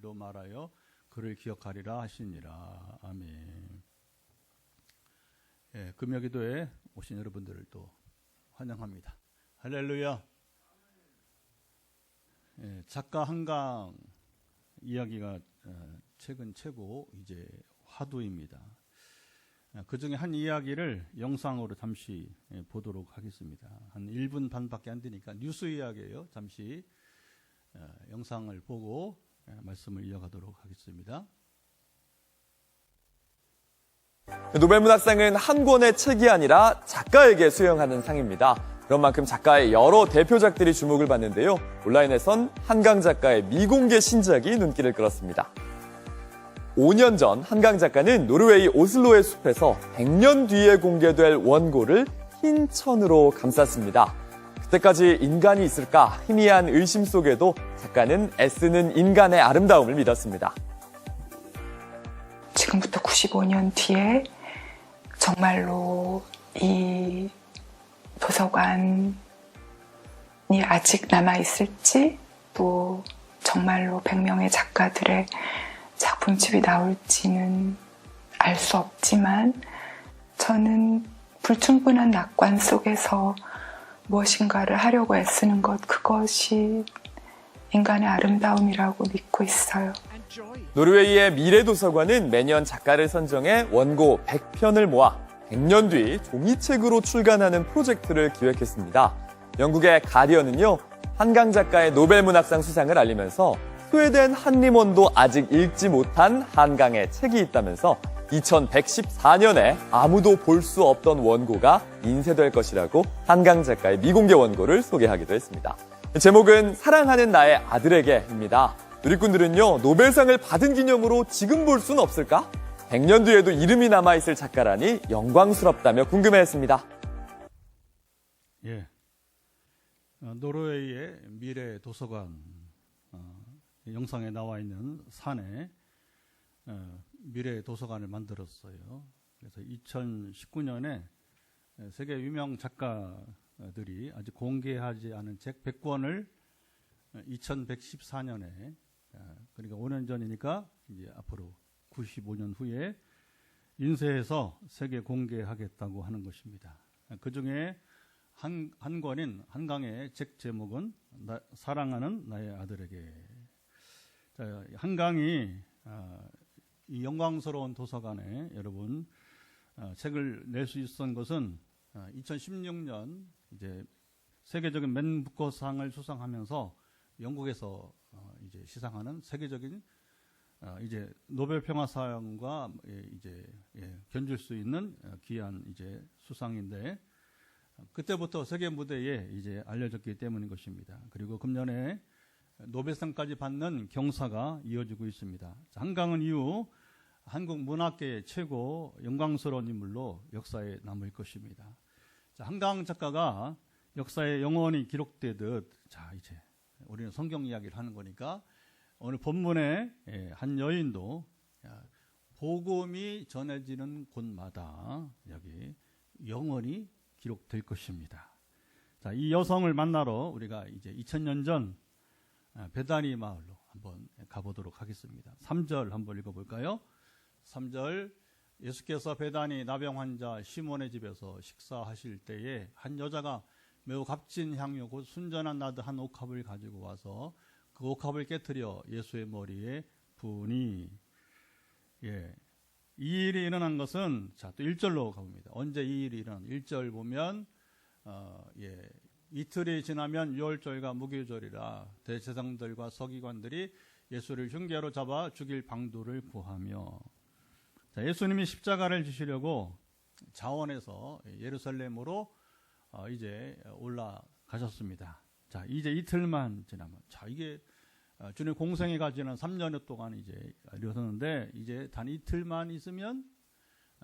잊지도 말아요 그를 기억하리라 하시니라. 아멘. 예, 금요기도에 오신 여러분들을 또 환영합니다. 할렐루야. 예, 작가 한강 이야기가 최근 최고 이제 화두입니다. 그 중에 한 이야기를 영상으로 잠시 보도록 하겠습니다. 한 1분 반밖에 안 되니까 뉴스 이야기예요. 잠시 영상을 보고 말씀을 이어가도록 하겠습니다. 노벨문학상은 한 권의 책이 아니라 작가에게 수여하는 상입니다. 그런 만큼 작가의 여러 대표작들이 주목을 받는데요. 온라인에선 한강 작가의 미공개 신작이 눈길을 끌었습니다. 5년 전 한강 작가는 노르웨이 오슬로의 숲에서 100년 뒤에 공개될 원고를 흰 천으로 감쌌습니다. 그때까지 인간이 있을까 희미한 의심 속에도 작가는 애쓰는 인간의 아름다움을 믿었습니다. 지금부터 95년 뒤에 정말로 이 도서관이 아직 남아있을지, 또 정말로 100명의 작가들의 작품집이 나올지는 알 수 없지만, 저는 불충분한 낙관 속에서 무엇인가를 하려고 애쓰는 것, 그것이 인간의 아름다움이라고 믿고 있어요. 노르웨이의 미래도서관은 매년 작가를 선정해 원고 100편을 모아 100년 뒤 종이책으로 출간하는 프로젝트를 기획했습니다. 영국의 가디언은요, 한강 작가의 노벨문학상 수상을 알리면서 스웨덴 한림원도 아직 읽지 못한 한강의 책이 있다면서 2114년에 아무도 볼 수 없던 원고가 인쇄될 것이라고 한강 작가의 미공개 원고를 소개하기도 했습니다. 제목은 사랑하는 나의 아들에게입니다. 누리꾼들은요, 노벨상을 받은 기념으로 지금 볼 수는 없을까? 100년 뒤에도 이름이 남아있을 작가라니 영광스럽다며 궁금해했습니다. 예, 노르웨이의 미래 도서관 영상에 나와 있는 산에 미래 도서관을 만들었어요. 그래서 2019년에 세계 유명 작가들이 아직 공개하지 않은 책 100권을 2114년에, 그러니까 5년 전이니까 이제 앞으로 95년 후에 인쇄해서 세계 공개하겠다고 하는 것입니다. 그 중에 한 권인 한강의 책 제목은 사랑하는 나의 아들에게. 자, 한강이 이 영광스러운 도서관에 여러분 책을 낼 수 있었던 것은 2016년 이제 세계적인 맨 부커상을 수상하면서 영국에서 이제 시상하는 세계적인 이제 노벨 평화상과 이제 견줄 수 있는 귀한 이제 수상인데, 그때부터 세계 무대에 이제 알려졌기 때문인 것입니다. 그리고 금년에 노벨상까지 받는 경사가 이어지고 있습니다. 한강은 이후 한국 문학계의 최고 영광스러운 인물로 역사에 남을 것입니다. 자, 한강 작가가 역사에 영원히 기록되듯, 자, 이제 우리는 성경 이야기를 하는 거니까 오늘 본문에 한 여인도 복음이 전해지는 곳마다 여기 영원히 기록될 것입니다. 자, 이 여성을 만나러 우리가 이제 2000년 전 베다니 마을로 한번 가보도록 하겠습니다. 3절 한번 읽어볼까요? 3절, 예수께서 베다니 나병 환자 시몬의 집에서 식사하실 때에 한 여자가 매우 값진 향유 곧 순전한 나드 한 옥합을 가지고 와서 그 옥합을 깨뜨려 예수의 머리에 부으니. 예, 이 일이 일어난 것은, 자, 또 1절로 가봅니다. 언제 이 일이 일어난? 1절 보면 이틀이 지나면 유월절과 무교절이라 대제사장들과 서기관들이 예수를 흉계로 잡아 죽일 방도를 구하며. 자, 예수님이 십자가를 지시려고 자원에서 예루살렘으로 이제 올라가셨습니다. 자, 이제 이틀만 지나면, 자, 이게 주님 공생애가 지난 3년 동안 이제 이루어졌는데, 이제 단 이틀만 있으면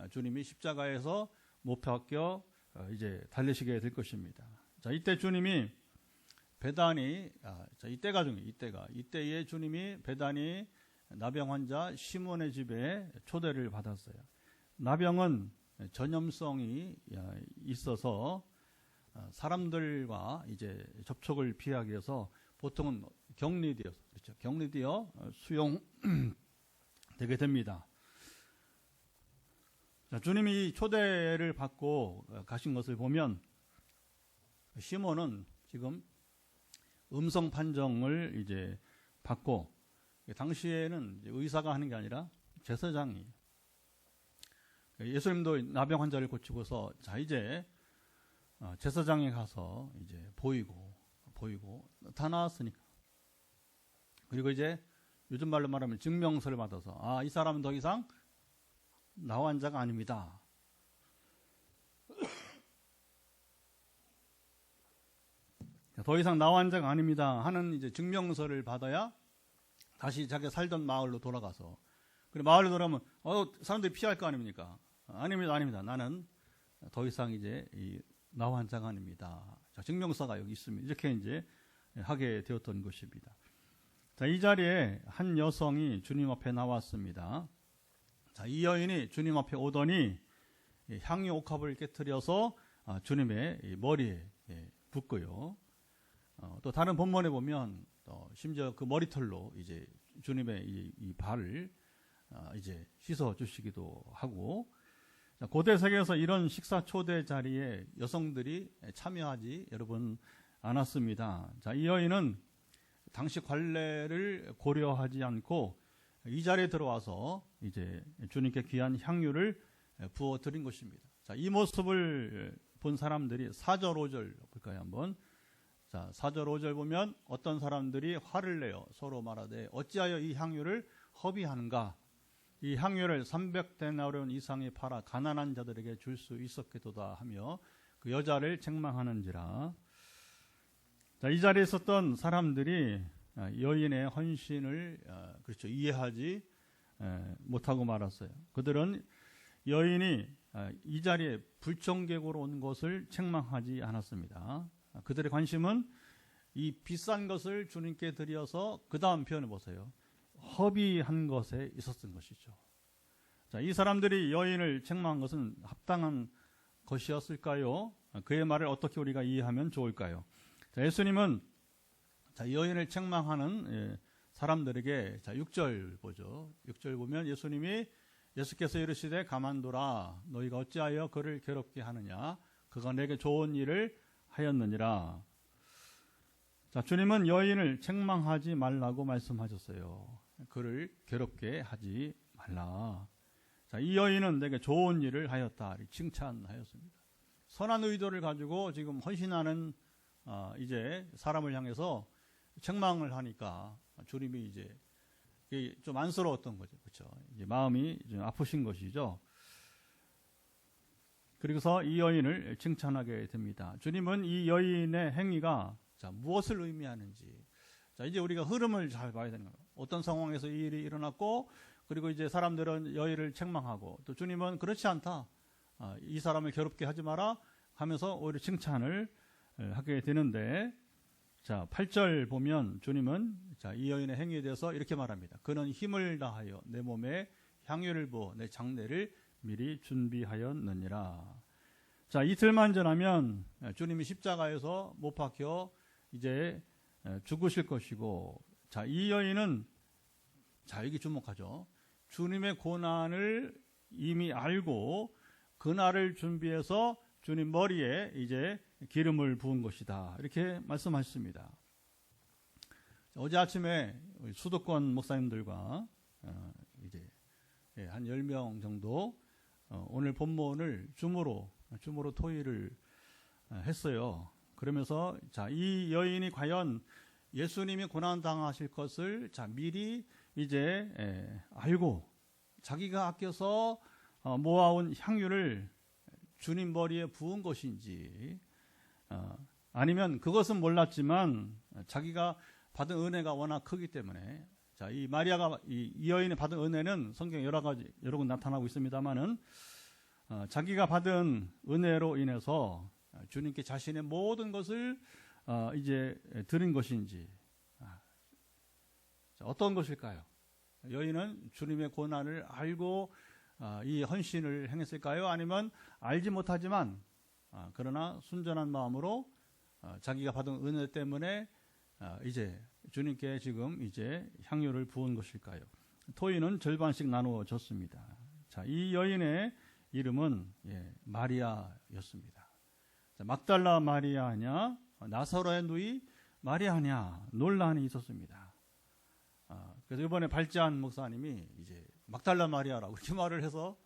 주님이 십자가에서 못 박혀 이제 달리시게 될 것입니다. 자, 이때 주님이 베다니, 자, 이때에 주님이 베다니 나병 환자 시몬의 집에 초대를 받았어요. 나병은 전염성이 있어서 사람들과 이제 접촉을 피하기 위해서 보통은 격리되어서 그렇죠. 격리되어 수용되게 됩니다. 자, 주님이 초대를 받고 가신 것을 보면 시몬은 지금 음성 판정을 이제 받고, 당시에는 의사가 하는 게 아니라 제사장이, 예수님도 나병 환자를 고치고서 자 이제 제사장에 가서 이제 보이고 나타났으니까, 그리고 이제 요즘 말로 말하면 증명서를 받아서 이 사람은 더 이상 나 환자가 아닙니다. 더 이상 나 환자가 아닙니다 하는 이제 증명서를 받아야 다시 자기가 살던 마을로 돌아가서, 그리고 마을로 돌아오면 사람들이 피할 거 아닙니까? 아닙니다. 나는 더 이상 이제 나 환자가 아닙니다. 자, 증명서가 여기 있습니다. 이렇게 이제 하게 되었던 것입니다. 자, 이 자리에 한 여성이 주님 앞에 나왔습니다. 자, 이 여인이 주님 앞에 오더니 향유 옥합을 깨뜨려서 주님의 머리에 붓고요. 또 다른 본문에 보면 심지어 그 머리털로 이제 주님의 이 발을 이제 씻어 주시기도 하고, 고대 세계에서 이런 식사 초대 자리에 여성들이 참여하지 여러분 않았습니다. 자, 이 여인은 당시 관례를 고려하지 않고 이 자리에 들어와서 이제 주님께 귀한 향유를 부어 드린 것입니다. 자, 이 모습을 본 사람들이 4절 5절 볼까요? 한번. 자, 4절 5절 보면 어떤 사람들이 화를 내어 서로 말하되 어찌하여 이 향유를 허비하는가? 이 향유를 300데나리온 이상에 팔아 가난한 자들에게 줄 수 있었겠도다 하며 그 여자를 책망하는지라. 자, 이 자리에 있었던 사람들이 여인의 헌신을 그렇죠, 이해하지 못하고 말았어요. 그들은 여인이 이 자리에 불청객으로 온 것을 책망하지 않았습니다. 그들의 관심은 이 비싼 것을 주님께 드려서, 그 다음 표현을 보세요, 허비한 것에 있었던 것이죠. 자, 이 사람들이 여인을 책망한 것은 합당한 것이었을까요? 그의 말을 어떻게 우리가 이해하면 좋을까요? 자, 예수님은 자, 여인을 책망하는 사람들에게, 자, 6절 보죠. 6절 보면 예수께서 이르시되 가만두라, 너희가 어찌하여 그를 괴롭게 하느냐, 그가 내게 좋은 일을 하였느니라. 자, 주님은 여인을 책망하지 말라고 말씀하셨어요. 그를 괴롭게 하지 말라. 자, 이 여인은 내게 좋은 일을 하였다, 칭찬하였습니다. 선한 의도를 가지고 지금 헌신하는 이제 사람을 향해서 책망을 하니까 주님이 이제 좀 안쓰러웠던 거죠. 그렇죠? 이제 마음이 좀 아프신 것이죠. 그리고서 이 여인을 칭찬하게 됩니다. 주님은 이 여인의 행위가 자, 무엇을 의미하는지, 자, 이제 우리가 흐름을 잘 봐야 되는 거예요. 어떤 상황에서 이 일이 일어났고, 그리고 이제 사람들은 여인을 책망하고, 또 주님은 그렇지 않다, 이 사람을 괴롭게 하지 마라 하면서 오히려 칭찬을 하게 되는데, 자, 8절 보면 주님은 자, 이 여인의 행위에 대해서 이렇게 말합니다. 그는 힘을 다하여 내 몸에 향유를 부어 내 장례를 미리 준비하였느니라. 자, 이틀만 지나면 주님이 십자가에서 못 박혀 이제 죽으실 것이고, 자, 이 여인은 자, 여기 주목하죠. 주님의 고난을 이미 알고 그날을 준비해서 주님 머리에 이제 기름을 부은 것이다, 이렇게 말씀하셨습니다. 어제 아침에 수도권 목사님들과 이제 한 10명 정도 오늘 본문을 줌으로 토의를 했어요. 그러면서 자, 이 여인이 과연 예수님이 고난 당하실 것을 자, 미리 이제 알고 자기가 아껴서 모아온 향유를 주님 머리에 부은 것인지, 아니면 그것은 몰랐지만 자기가 받은 은혜가 워낙 크기 때문에, 자, 이 마리아가 이 여인이 받은 은혜는 성경에 여러 군 나타나고 있습니다만은 자기가 받은 은혜로 인해서 주님께 자신의 모든 것을 이제 드린 것인지, 자, 어떤 것일까요? 여인은 주님의 고난을 알고 이 헌신을 행했을까요? 아니면 알지 못하지만 그러나 순전한 마음으로 자기가 받은 은혜 때문에 이제 주님께 지금 이제 향유를 부은 것일까요? 토인은 절반씩 나누어졌습니다. 자, 이 여인의 이름은 마리아였습니다. 자, 막달라 마리아냐, 나사로의 누이 마리아냐 논란이 있었습니다. 그래서 이번에 발제한 목사님이 이제 막달라 마리아라고 이렇게 말을 해서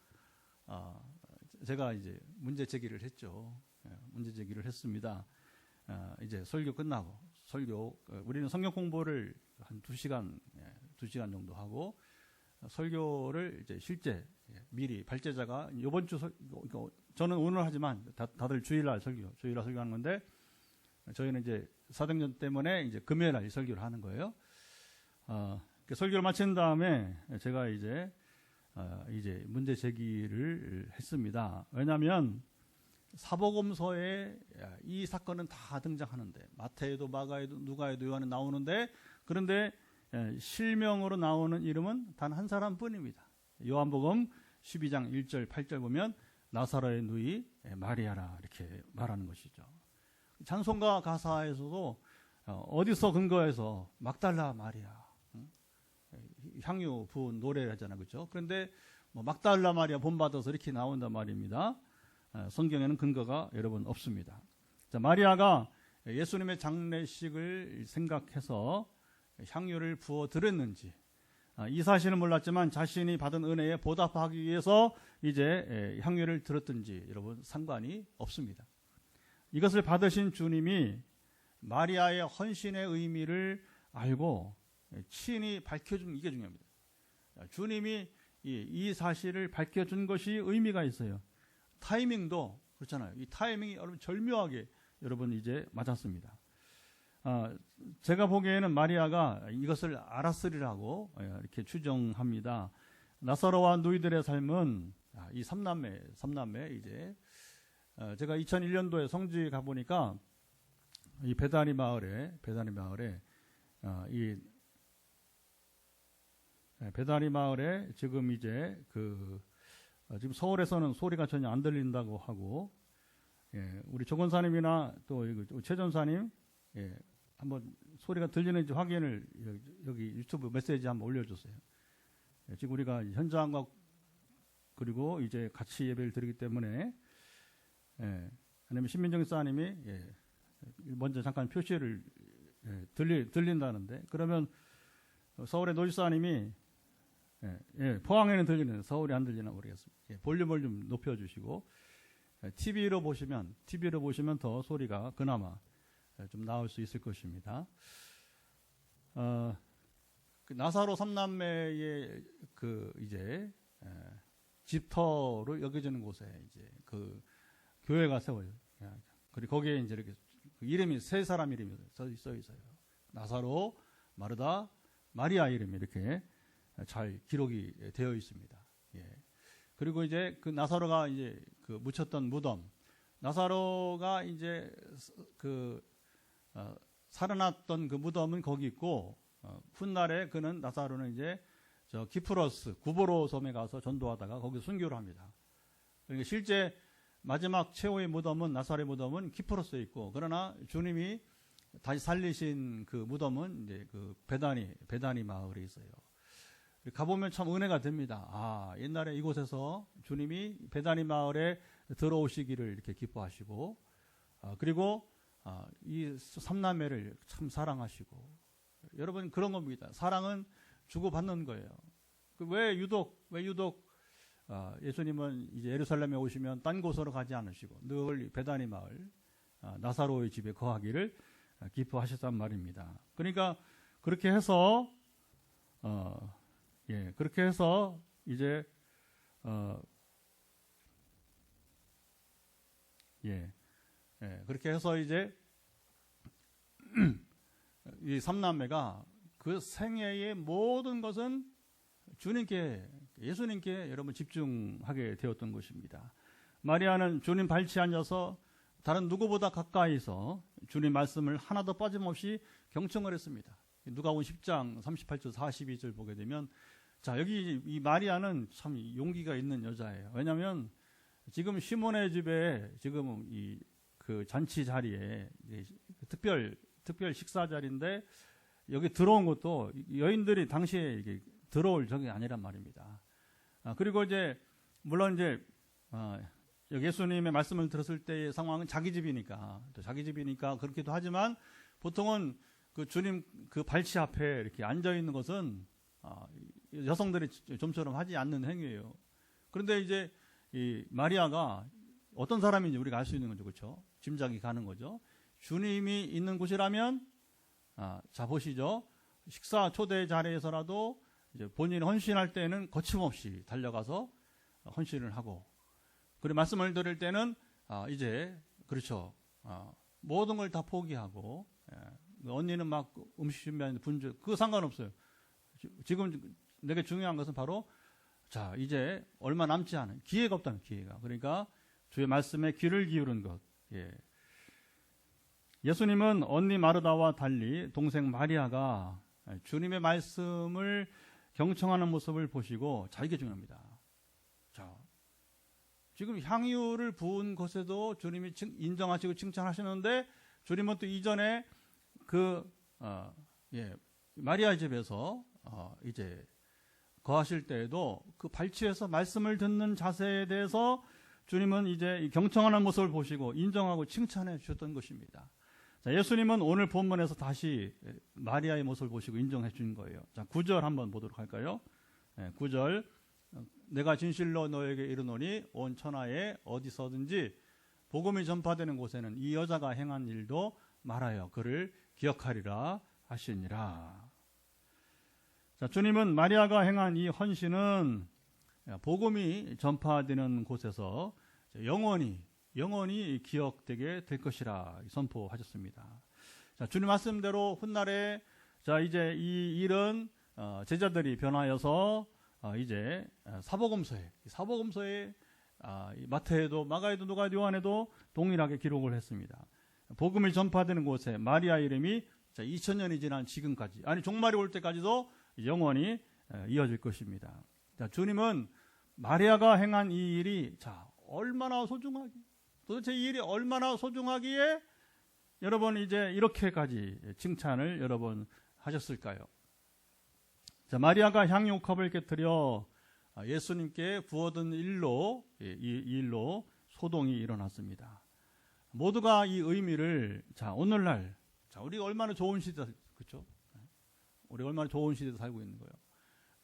제가 이제 문제 제기를 했죠. 문제 제기를 했습니다. 이제 설교 끝나고 우리는 성경 공부를 한 2시간 정도 하고 설교를 이제 실제 미리 발제자가 이번 주 저는 오늘 하지만 다들 주일날 설교하는 건데 저희는 이제 사도행전 때문에 이제 금요일날 설교를 하는 거예요. 설교를 마친 다음에 제가 이제 문제 제기를 했습니다. 왜냐하면 사복음서에 이 사건은 다 등장하는데 마태에도 마가에도 누가에도 요한에 나오는데 그런데 실명으로 나오는 이름은 단 한 사람뿐입니다. 요한복음 12장 1절 8절 보면 나사로의 누이 마리아라 이렇게 말하는 것이죠. 찬송가 가사에서도 어디서 근거해서 막달라 마리아 향유 부은 노래를 하잖아요. 그렇죠? 그런데 막달라 마리아 본받아서 이렇게 나온단 말입니다. 성경에는 근거가 여러분 없습니다. 자, 마리아가 예수님의 장례식을 생각해서 향유를 부어 드렸는지 이 사실은 몰랐지만 자신이 받은 은혜에 보답하기 위해서 이제 향유를 드렸든지 여러분 상관이 없습니다. 이것을 받으신 주님이 마리아의 헌신의 의미를 알고 친히 밝혀준 이게 중요합니다. 주님이 이 사실을 밝혀준 것이 의미가 있어요. 타이밍도 그렇잖아요. 이 타이밍이 여러분 절묘하게 여러분 이제 맞았습니다. 제가 보기에는 마리아가 이것을 알았으리라고 이렇게 추정합니다. 나사로와 누이들의 삶은 이 삼남매 이제 제가 2001년도에 성지 가보니까 이 베다니 마을에 지금 이제 지금 서울에서는 소리가 전혀 안 들린다고 하고 우리 조건사님이나 또 최 전사님 한번 소리가 들리는지 확인을 여기 유튜브 메시지 한번 올려주세요. 지금 우리가 현장과 그리고 이제 같이 예배를 드리기 때문에 아니면 신민정 사님이 먼저 잠깐 표시를 들린다는데 그러면 서울의 노지사님이 포항에는 들리는데 서울이 안 들리나 모르겠습니다. 볼륨을 좀 높여주시고 TV로 보시면 더 소리가 그나마 좀 나올 수 있을 것입니다. 나사로 삼남매의 이제 집터로 여겨지는 곳에 이제 교회가 세워요. 그리고 거기에 이제 이렇게 이름이 세 사람 이름이 써 있어요. 나사로, 마르다, 마리아 이름이 이렇게 잘 기록이 되어 있습니다. 그리고 이제 나사로가 이제 묻혔던 무덤, 나사로가 이제 살아났던 그 무덤은 거기 있고 훗날에 나사로는 이제 저 키프로스 구보로 섬에 가서 전도하다가 거기서 순교를 합니다. 그러니까 실제 마지막 최후의 무덤은 나사로의 무덤은 키프로스에 있고 그러나 주님이 다시 살리신 그 무덤은 이제 베다니 마을에 있어요. 가보면 참 은혜가 됩니다. 옛날에 이곳에서 주님이 베다니 마을에 들어오시기를 이렇게 기뻐하시고 그리고 이 삼남매를 참 사랑하시고 여러분 그런 겁니다. 사랑은 주고받는 거예요. 왜 유독 예수님은 이제 예루살렘에 오시면 딴 곳으로 가지 않으시고 늘 베다니 마을 나사로의 집에 거하기를 기뻐하셨단 말입니다. 그러니까 그렇게 해서 이제 그렇게 해서 이제 이 삼남매가 그 생애의 모든 것은 예수님께 여러분 집중하게 되었던 것입니다. 마리아는 주님 발치에 앉아서 다른 누구보다 가까이서 주님 말씀을 하나도 빠짐없이 경청을 했습니다. 누가복음 10장 38절 42절 보게 되면 자 여기 이 마리아는 참 용기가 있는 여자예요. 왜냐하면 지금 시몬의 집에 지금 그 잔치 자리에 특별 식사 자리인데 여기 들어온 것도 여인들이 당시에 이게 들어올 적이 아니란 말입니다. 그리고 이제 물론 이제 여기 예수님의 말씀을 들었을 때의 상황은 자기 집이니까 또 자기 집이니까 그렇기도 하지만 보통은 그 주님 그 발치 앞에 이렇게 앉아 있는 것은 여성들이 좀처럼 하지 않는 행위예요. 그런데 이제 이 마리아가 어떤 사람인지 우리가 알 수 있는 거죠, 그렇죠? 짐작이 가는 거죠. 주님이 있는 곳이라면 자 보시죠. 식사 초대 자리에서라도 이제 본인이 헌신할 때는 거침없이 달려가서 헌신을 하고, 그리고 말씀을 들을 때는 이제 그렇죠. 모든 걸 다 포기하고, 언니는 막 음식 준비하는데 분주 그거 상관없어요. 지금 내게 중요한 것은 바로 자 이제 얼마 남지 않은 기회가 없다는 기회가. 그러니까 주의 말씀에 귀를 기울인 것. 예수님은 언니 마르다와 달리 동생 마리아가 주님의 말씀을 경청하는 모습을 보시고, 자 이게 중요합니다. 자 지금 향유를 부은 것에도 주님이 인정하시고 칭찬하시는데, 주님은 또 이전에 마리아 집에서 이제 거하실 때에도 그 발치에서 말씀을 듣는 자세에 대해서 주님은 이제 경청하는 모습을 보시고 인정하고 칭찬해 주셨던 것입니다. 자, 예수님은 오늘 본문에서 다시 마리아의 모습을 보시고 인정해 주신 거예요. 자, 9절 한번 보도록 할까요? 9절. 내가 진실로 너에게 이르노니 온 천하에 어디서든지 복음이 전파되는 곳에는 이 여자가 행한 일도 말하여 그를 기억하리라 하시니라. 자, 주님은 마리아가 행한 이 헌신은 복음이 전파되는 곳에서 영원히 기억되게 될 것이라 선포하셨습니다. 자, 주님 말씀대로 훗날에 자 이제 이 일은 제자들이 변하여서 이제 사복음서에 마태에도 마가에도 누가에도 요한에도 동일하게 기록을 했습니다. 복음이 전파되는 곳에 마리아 이름이 2000년이 지난 지금까지, 아니 종말이 올 때까지도 영원히 이어질 것입니다. 자, 주님은 마리아가 행한 이 일이 얼마나 소중하기, 도대체 이 일이 얼마나 소중하기에 여러분 이제 이렇게까지 칭찬을 여러분 하셨을까요? 자, 마리아가 향유옥합을 깨뜨려 예수님께 부어둔 일로 이 일로 소동이 일어났습니다. 모두가 이 의미를 오늘날 우리가 얼마나 좋은 시대, 그렇죠? 우리가 얼마나 좋은 시대에 살고 있는 거예요.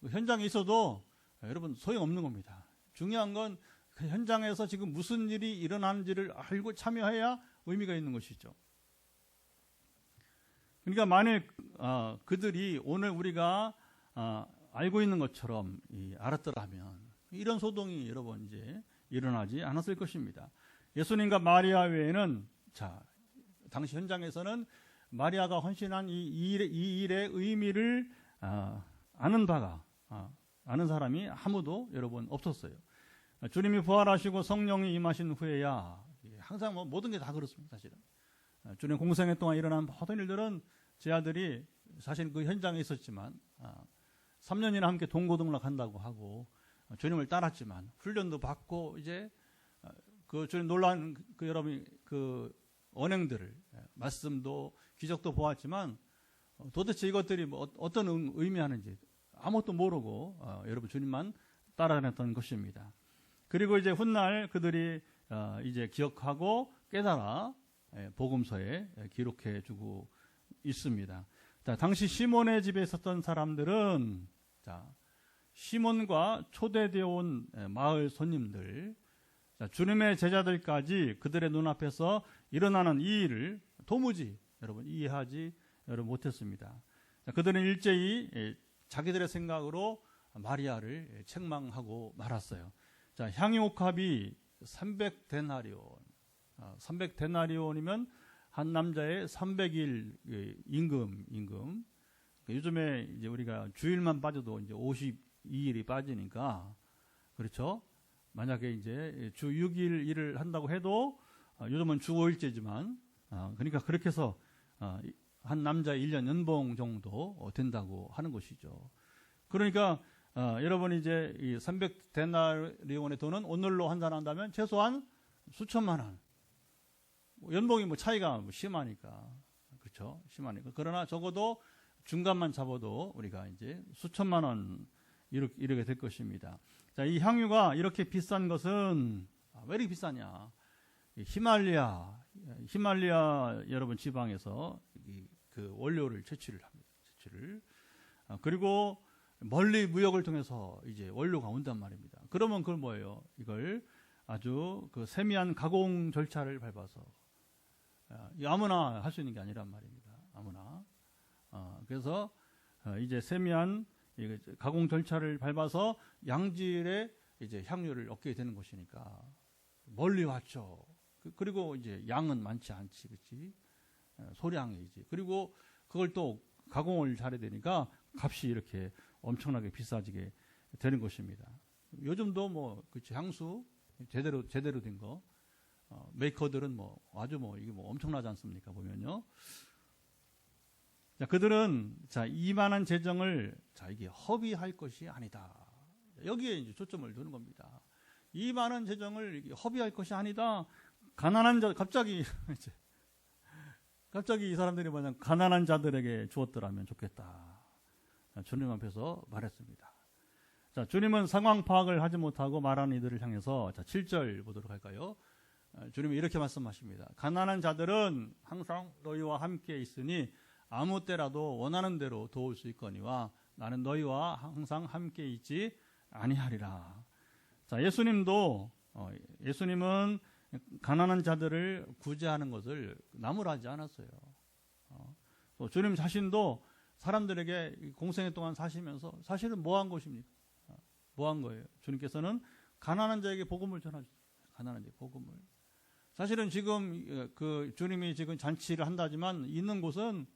현장에 있어도 여러분 소용없는 겁니다. 중요한 건 그 현장에서 지금 무슨 일이 일어나는지를 알고 참여해야 의미가 있는 것이죠. 그러니까 만일 그들이 오늘 우리가 알고 있는 것처럼 알았더라면 이런 소동이 여러분 이제 일어나지 않았을 것입니다. 예수님과 마리아 외에는 당시 현장에서는 마리아가 헌신한 이 일의 의미를 아는 사람이 아무도 여러분 없었어요. 주님이 부활하시고 성령이 임하신 후에야 항상 모든 게 다 그렇습니다. 사실은 주님 공생애 동안 일어난 모든 일들은 제 아들이 사실 그 현장에 있었지만 3년이나 함께 동고동락한다고 하고 주님을 따랐지만 훈련도 받고 이제 그 주님 놀라운 여러분 그 언행들을 말씀도 기적도 보았지만 도대체 이것들이 어떤 의미하는지 아무것도 모르고 여러분 주님만 따라다녔던 것입니다. 그리고 이제 훗날 그들이 이제 기억하고 깨달아 복음서에 기록해주고 있습니다. 자, 당시 시몬의 집에 있었던 사람들은 시몬과 초대되어 온 마을 손님들, 주님의 제자들까지 그들의 눈앞에서 일어나는 이 일을 도무지 여러분 이해하지 못했습니다. 그들은 일제히 자기들의 생각으로 마리아를 책망하고 말았어요. 자, 향유옥합이 300데나리온, 300데나리온이면 한 남자의 300일 임금. 요즘에 이제 우리가 주일만 빠져도 이제 52일이 빠지니까, 그렇죠? 만약에 이제 주 6일 일을 한다고 해도 요즘은 주 5일제지만, 그러니까 그렇게 해서 한 남자의 1년 연봉 정도 된다고 하는 것이죠. 그러니까 여러분이 이제 이 300데나리온의 돈은 오늘로 환산한다면 최소한 수천만 원. 연봉이 차이가 심하니까, 그렇죠? 심하니까. 그러나 적어도 중간만 잡아도 우리가 이제 수천만 원 이르게 될 것입니다. 자, 이 향유가 이렇게 비싼 것은 왜 이렇게 비싸냐? 히말리아 여러분 지방에서 그 원료를 채취를 합니다. 그리고 멀리 무역을 통해서 이제 원료가 온단 말입니다. 그러면 그건 뭐예요? 이걸 아주 그 세미한 가공 절차를 밟아서 아무나 할 수 있는 게 아니란 말입니다. 아무나. 그래서 이제 세미한 가공 절차를 밟아서 양질의 이제 향유를 얻게 되는 것이니까 멀리 왔죠. 그리고 이제 양은 많지 않지, 그렇지? 소량이지. 그리고 그걸 또 가공을 잘해야 되니까 값이 이렇게 엄청나게 비싸지게 되는 것입니다. 요즘도 뭐 그렇지, 향수 제대로 된 거 메이커들은 뭐 아주 뭐 이게 뭐 엄청나지 않습니까? 보면요. 자, 그들은 자, 이만한 재정을 자, 이게 허비할 것이 아니다. 여기에 이제 초점을 두는 겁니다. 이 많은 재정을 허비할 것이 아니다. 가난한 자, 갑자기 이 사람들이 뭐냐, 가난한 자들에게 주었더라면 좋겠다. 주님 앞에서 말했습니다. 자, 주님은 상황 파악을 하지 못하고 말하는 이들을 향해서 자, 7절 보도록 할까요? 주님이 이렇게 말씀하십니다. 가난한 자들은 항상 너희와 함께 있으니 아무 때라도 원하는 대로 도울 수 있거니와 나는 너희와 항상 함께 있지 아니하리라. 자, 예수님은 가난한 자들을 구제하는 것을 나무라지 않았어요. 또 주님 자신도 사람들에게 공생애 동안 사시면서 사실은 뭐 한 것입니까? 뭐 한 거예요? 주님께서는 가난한 자에게 복음을 전하셨어요. 가난한 자에게 복음을. 사실은 지금 그 주님이 지금 잔치를 한다지만 있는 곳은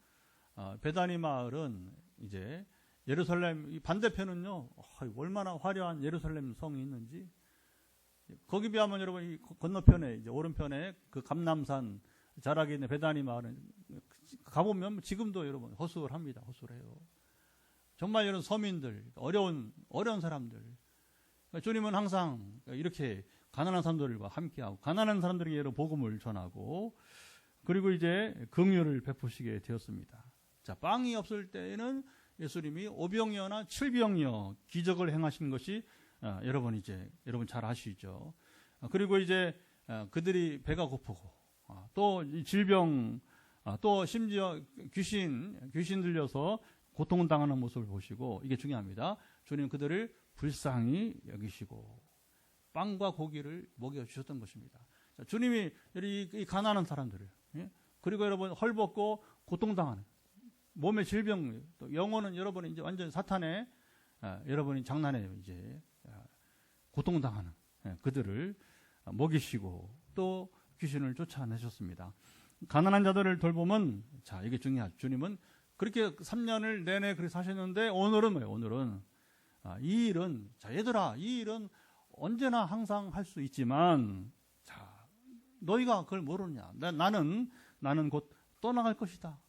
베다니 마을은 이제 예루살렘 반대편은요, 얼마나 화려한 예루살렘 성이 있는지. 거기 비하면 여러분 이 건너편에 이제 오른편에 그 감람산 자락에 있는 베다니 마을은 가보면 지금도 여러분 허술합니다. 허술해요. 정말 이런 서민들, 어려운 사람들. 그러니까 주님은 항상 이렇게 가난한 사람들과 함께하고 가난한 사람들에게 복음을 전하고 그리고 이제 긍휼을 베푸시게 되었습니다. 자, 빵이 없을 때에는 예수님이 오병이어나 칠병이어 기적을 행하신 것이 여러분 잘 아시죠. 그리고 이제 그들이 배가 고프고 또 질병 또 심지어 귀신 들려서 고통당하는 모습을 보시고 이게 중요합니다. 주님 그들을 불쌍히 여기시고 빵과 고기를 먹여주셨던 것입니다. 자, 주님이 이 가난한 사람들을 그리고 여러분 헐벗고 고통당하는 몸의 질병 또 영혼은 여러분이 이제 완전 사탄의 여러분이 장난에 이제 고통당하는 그들을 먹이시고 또 귀신을 쫓아내셨습니다. 가난한 자들을 돌보면 자 이게 중요하죠. 주님은 그렇게 3년을 내내 그렇게 사셨는데 오늘은 뭐예요? 오늘은 이 일은 자 얘들아 이 일은 언제나 항상 할 수 있지만 자 너희가 그걸 모르느냐? 나는 곧 떠나갈 것이다.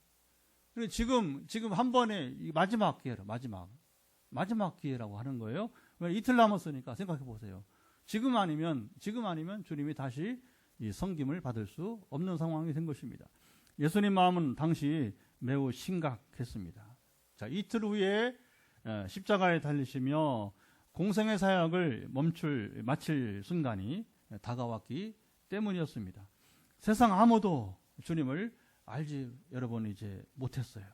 그리고 지금 한 번에 마지막 기회로 마지막 기회라고 하는 거예요. 왜 이틀 남았으니까 생각해 보세요. 지금 아니면 주님이 다시 이 섬김을 받을 수 없는 상황이 된 것입니다. 예수님 마음은 당시 매우 심각했습니다. 자, 이틀 후에 십자가에 달리시며 공생의 사역을 마칠 순간이 다가왔기 때문이었습니다. 세상 아무도 주님을 알지 여러분 이제 못했어요.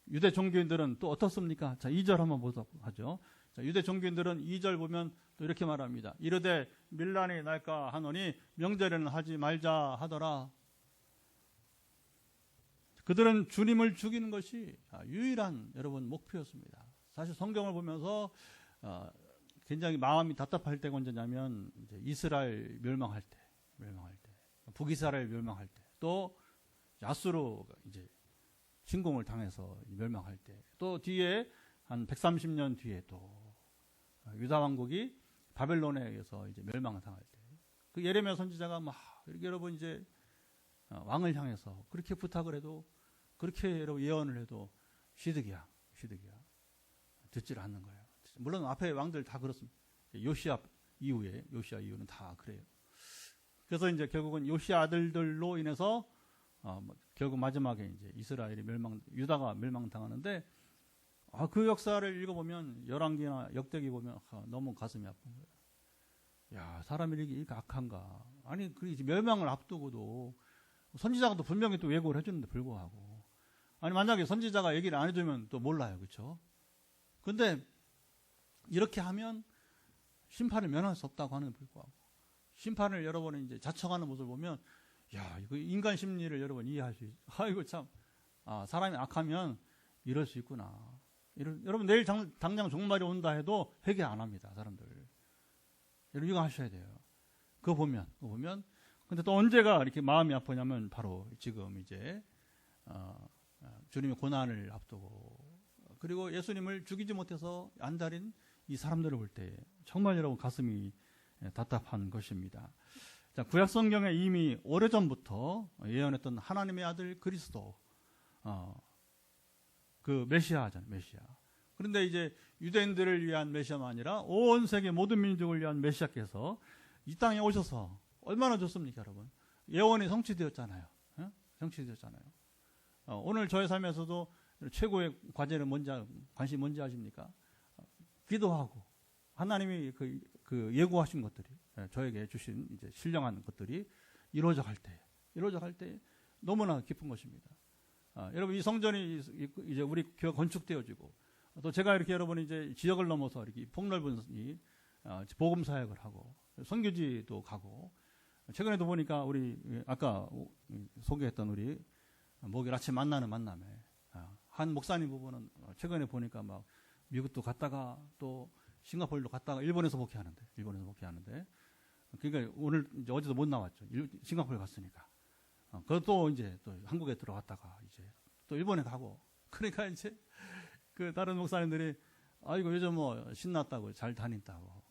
유대 종교인들은 또 어떻습니까? 자, 2절 한번 보도록 하죠. 자, 유대 종교인들은 2절 보면 또 이렇게 말합니다. 이르되 밀란이 날까 하노니 명절에는 하지 말자 하더라. 그들은 주님을 죽이는 것이 유일한 여러분 목표였습니다. 사실 성경을 보면서 굉장히 마음이 답답할 때가 언제냐면 이제 이스라엘 멸망할 때, 북이스라엘 멸망할 때, 또 야수로가 이제 침공을 당해서 멸망할 때, 또 뒤에 한 130년 뒤에 또 유다 왕국이 바벨론에 의해서 이제 멸망을 당할 때, 그 예레미야 선지자가 막 이렇게 여러분 이제 왕을 향해서 그렇게 부탁을 해도 그렇게 여러분 예언을 해도 시드기야 듣질 않는 거예요. 물론 앞에 왕들 다 그렇습니다. 요시야 이후는 다 그래요. 그래서 이제 결국은 요시야 아들들로 인해서 결국 마지막에 이제 이스라엘이 유다가 멸망당하는데 그 역사를 읽어보면 열왕기나 역대기 보면 너무 가슴이 아픈 거예요. 야, 사람이 이렇게 악한가? 아니, 그 멸망을 앞두고도 선지자가 또 분명히 또 예고를 해주는데 불구하고 아니 만약에 선지자가 얘기를 안 해주면 또 몰라요, 그렇죠? 근데 이렇게 하면 심판을 면할 수 없다고 하는 데 불구하고 심판을 여러분이 이제 자청하는 모습을 보면 야, 이거 인간 심리를 여러분 이해할 수 있어요. 이거 참 사람이 악하면 이럴 수 있구나. 여러분 내일 당장 종말이 온다 해도 회개 안 합니다, 사람들. 여러분 이거 하셔야 돼요. 그거 보면. 근데 또 언제가 이렇게 마음이 아프냐면 바로 지금 이제 주님의 고난을 앞두고 그리고 예수님을 죽이지 못해서 안달인 이 사람들을 볼 때 정말 여러분 가슴이 답답한 것입니다. 자, 구약 성경에 이미 오래전부터 예언했던 하나님의 아들 그리스도 그 메시아잖아요, 메시아. 그런데 이제 유대인들을 위한 메시아가 아니라 온 세계 모든 민족을 위한 메시아께서 이 땅에 오셔서 얼마나 좋습니까, 여러분? 예언이 성취되었잖아요. 성취되었잖아요. 오늘 저의 삶에서도 최고의 과제는 관심이 뭔지 아십니까? 기도하고 하나님이 그 예고하신 것들이 저에게 주신 이제 신령한 것들이 이루어져 갈 때 너무나 기쁜 것입니다. 여러분 이 성전이 이제 우리 교회가 건축되어지고 또 제가 이렇게 여러분 이제 지역을 넘어서 이렇게 폭넓은 이 복음 사역을 하고 선교지도 가고 최근에도 보니까 우리 아까 소개했던 우리 목요일 아침 만나는 만남에 한 목사님 부부는 최근에 보니까 막 미국도 갔다가 또 싱가포르도 갔다가 일본에서 목회하는데 그러니까 오늘 이제 어제도 못 나왔죠. 싱가포르 갔으니까. 그것도 이제 또 한국에 들어갔다가 이제 또 일본에 가고 그러니까 이제 그 다른 목사님들이 이거 요즘 뭐 신났다고 잘 다닌다고.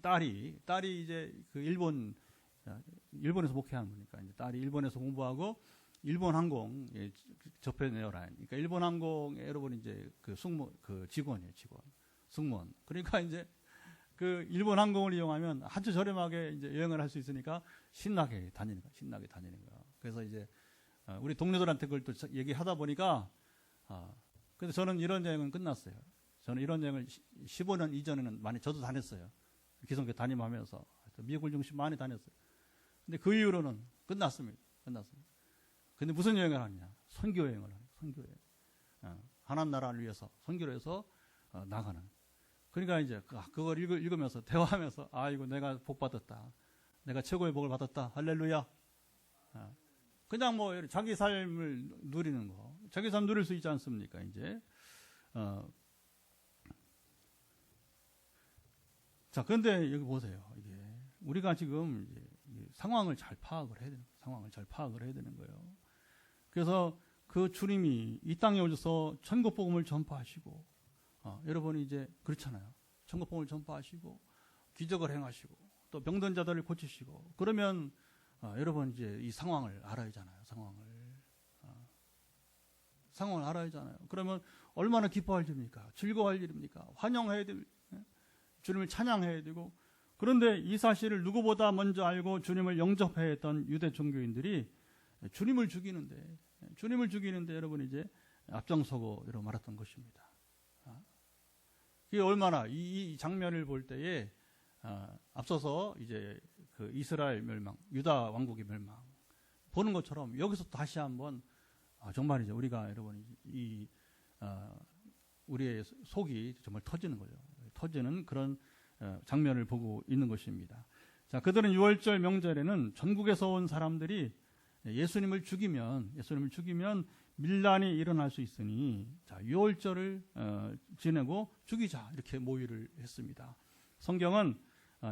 딸이 이제 그 일본에서 목회하는 거니까 이제 딸이 일본에서 공부하고 일본 항공 저편 에어라인. 그러니까 일본 항공에 여러분 이제 그 직원이에요, 승무원. 그러니까 이제 그 일본 항공을 이용하면 아주 저렴하게 이제 여행을 할 수 있으니까 신나게 다니는 거야. 그래서 이제 우리 동료들한테 그걸 또 얘기하다 보니까 근데 저는 이런 여행은 끝났어요. 저는 이런 여행을 15년 이전에는 많이 저도 다녔어요. 기성교 담임하면서 미국을 중심 많이 다녔어요. 근데 그 이후로는 끝났습니다. 근데 무슨 여행을 하느냐? 선교 여행을 하는 선교 여행. 하나님 나라를 위해서 선교를 해서 나가는. 그러니까 이제 그걸 읽으면서 대화하면서 이거 내가 복 받았다. 내가 최고의 복을 받았다. 할렐루야. 그냥 뭐 자기 삶을 누리는 거. 자기 삶 누릴 수 있지 않습니까? 이제 자, 그런데 여기 보세요. 이게 우리가 지금 이제 상황을 잘 파악을 해야 되는 거예요. 그래서 그 주님이 이 땅에 오셔서 천국 복음을 전파하시고 여러분이 이제 그렇잖아요. 천국 복음을 전파하시고 기적을 행하시고 또 병든 자들을 고치시고 그러면 여러분 이제 이 상황을 알아야 하잖아요. 상황을 알아야 하잖아요. 그러면 얼마나 기뻐할 일입니까? 즐거워할 일입니까? 환영해야 될 주님을 찬양해야 되고 그런데 이 사실을 누구보다 먼저 알고 주님을 영접해야 했던 유대 종교인들이 주님을 죽이는데 여러분 이제 앞장서고 여러분 말았던 것입니다. 이게 얼마나 이 장면을 볼 때에 앞서서 이제 그 이스라엘 멸망, 유다 왕국의 멸망 보는 것처럼 여기서 다시 한번 정말 이제 우리가 여러분 우리의 속이 정말 터지는 거예요. 터지는 그런 장면을 보고 있는 것입니다. 자, 그들은 6월절 명절에는 전국에서 온 사람들이 예수님을 죽이면 밀란이 일어날 수 있으니 자, 6월절을 지내고 죽이자 이렇게 모의를 했습니다. 성경은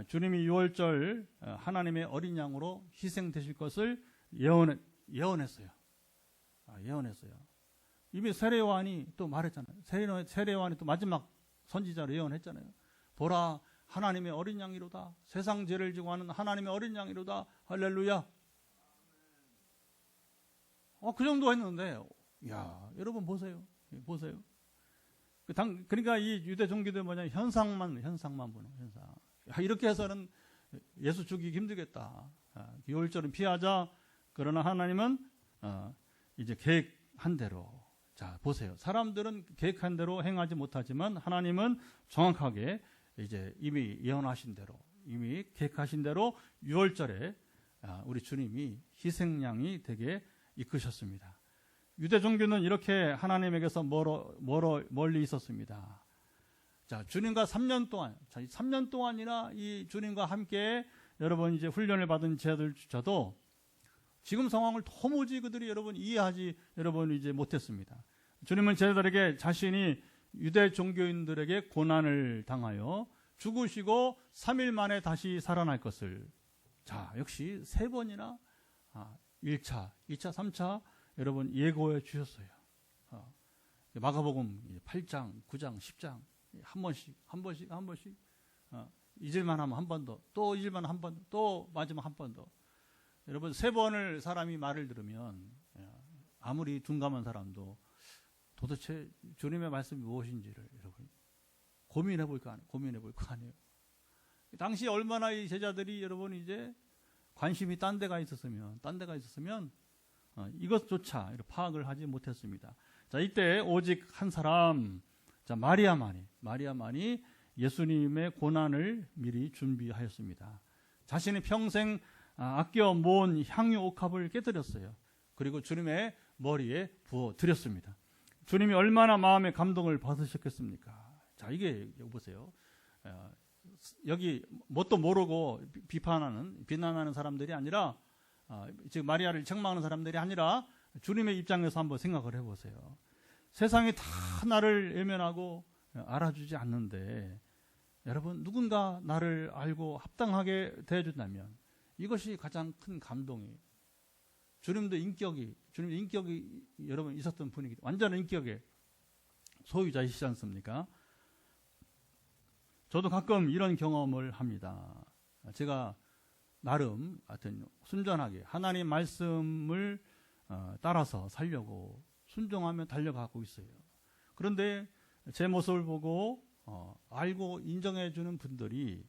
주님이 6월절 하나님의 어린 양으로 희생되실 것을 예언했어요. 예언했어요. 이미 세례요한이 또 말했잖아요. 세례요한이 또 마지막 선지자로 예언했잖아요. 보라 하나님의 어린 양이로다. 세상 죄를 지고 하는 하나님의 어린 양이로다. 할렐루야. 그 정도 했는데 여러분 보세요. 그러니까 이 유대 종교들 현상만 보는 현상. 이렇게 해서는 예수 죽이기 힘들겠다. 6월절은 피하자. 그러나 하나님은 이제 계획한 대로. 자, 보세요. 사람들은 계획한 대로 행하지 못하지만 하나님은 정확하게 이제 이미 예언하신 대로, 이미 계획하신 대로 6월절에 우리 주님이 희생양이 되게 이끄셨습니다. 유대 종교는 이렇게 하나님에게서 멀리 있었습니다. 자, 주님과 3년 동안, 3년 동안이나 이 주님과 함께 여러분 이제 훈련을 받은 제자들조차도 지금 상황을 도무지 그들이 여러분 이해하지 여러분 이제 못했습니다. 주님은 제자들에게 자신이 유대 종교인들에게 고난을 당하여 죽으시고 3일 만에 다시 살아날 것을, 자, 역시 3번이나 1차, 2차, 3차 여러분 예고해 주셨어요. 마가복음 8장, 9장, 10장 한 번씩 잊을만 하면 한 번 더, 또 잊을만 한 번 더, 또 마지막 한 번 더. 여러분 3번을 사람이 말을 들으면 아무리 둔감한 사람도 도대체 주님의 말씀이 무엇인지를 여러분 고민해 볼 거 아니에요. 당시 얼마나 이 제자들이 여러분 이제 관심이 딴 데가 있었으면 이것조차 파악을 하지 못했습니다. 자, 이때 오직 한 사람, 자, 마리아만이 예수님의 고난을 미리 준비하였습니다. 자신이 평생 아껴 모은 향유 옥합을 깨뜨렸어요. 그리고 주님의 머리에 부어 드렸습니다. 주님이 얼마나 마음의 감동을 받으셨겠습니까? 자, 이게 보세요. 여기 뭣도 모르고 비난하는 사람들이 아니라, 즉 마리아를 책망하는 사람들이 아니라 주님의 입장에서 한번 생각을 해보세요. 세상이 다 나를 외면하고 알아주지 않는데 여러분 누군가 나를 알고 합당하게 대해준다면 이것이 가장 큰 감동이에요. 주님도 인격이 여러분 있었던 분이기 때문에 완전한 인격의 소유자이시지 않습니까? 저도 가끔 이런 경험을 합니다. 제가 나름 하여튼 순전하게 하나님 말씀을 따라서 살려고 순종하며 달려가고 있어요. 그런데 제 모습을 보고 알고 인정해 주는 분들이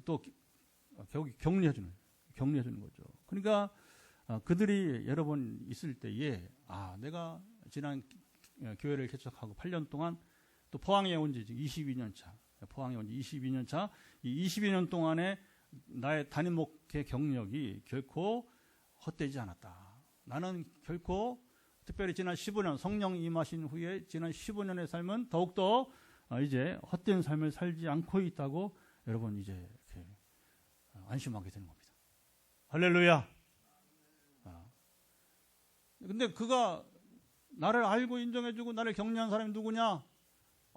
또 격려해 주는 거죠. 그러니까 그들이 여러 번 있을 때에 내가 지난 교회를 개척하고 8년 동안 또 포항에 온 지 22년 차, 이 22년 동안에 나의 담임 목회 경력이 결코 헛되지 않았다. 나는 결코 특별히 지난 15년 성령 임하신 후에 지난 15년의 삶은 더욱더 이제 헛된 삶을 살지 않고 있다고 여러분 이제 이렇게 안심하게 되는 겁니다. 할렐루야. 근데 그가 나를 알고 인정해주고 나를 격려한 사람이 누구냐?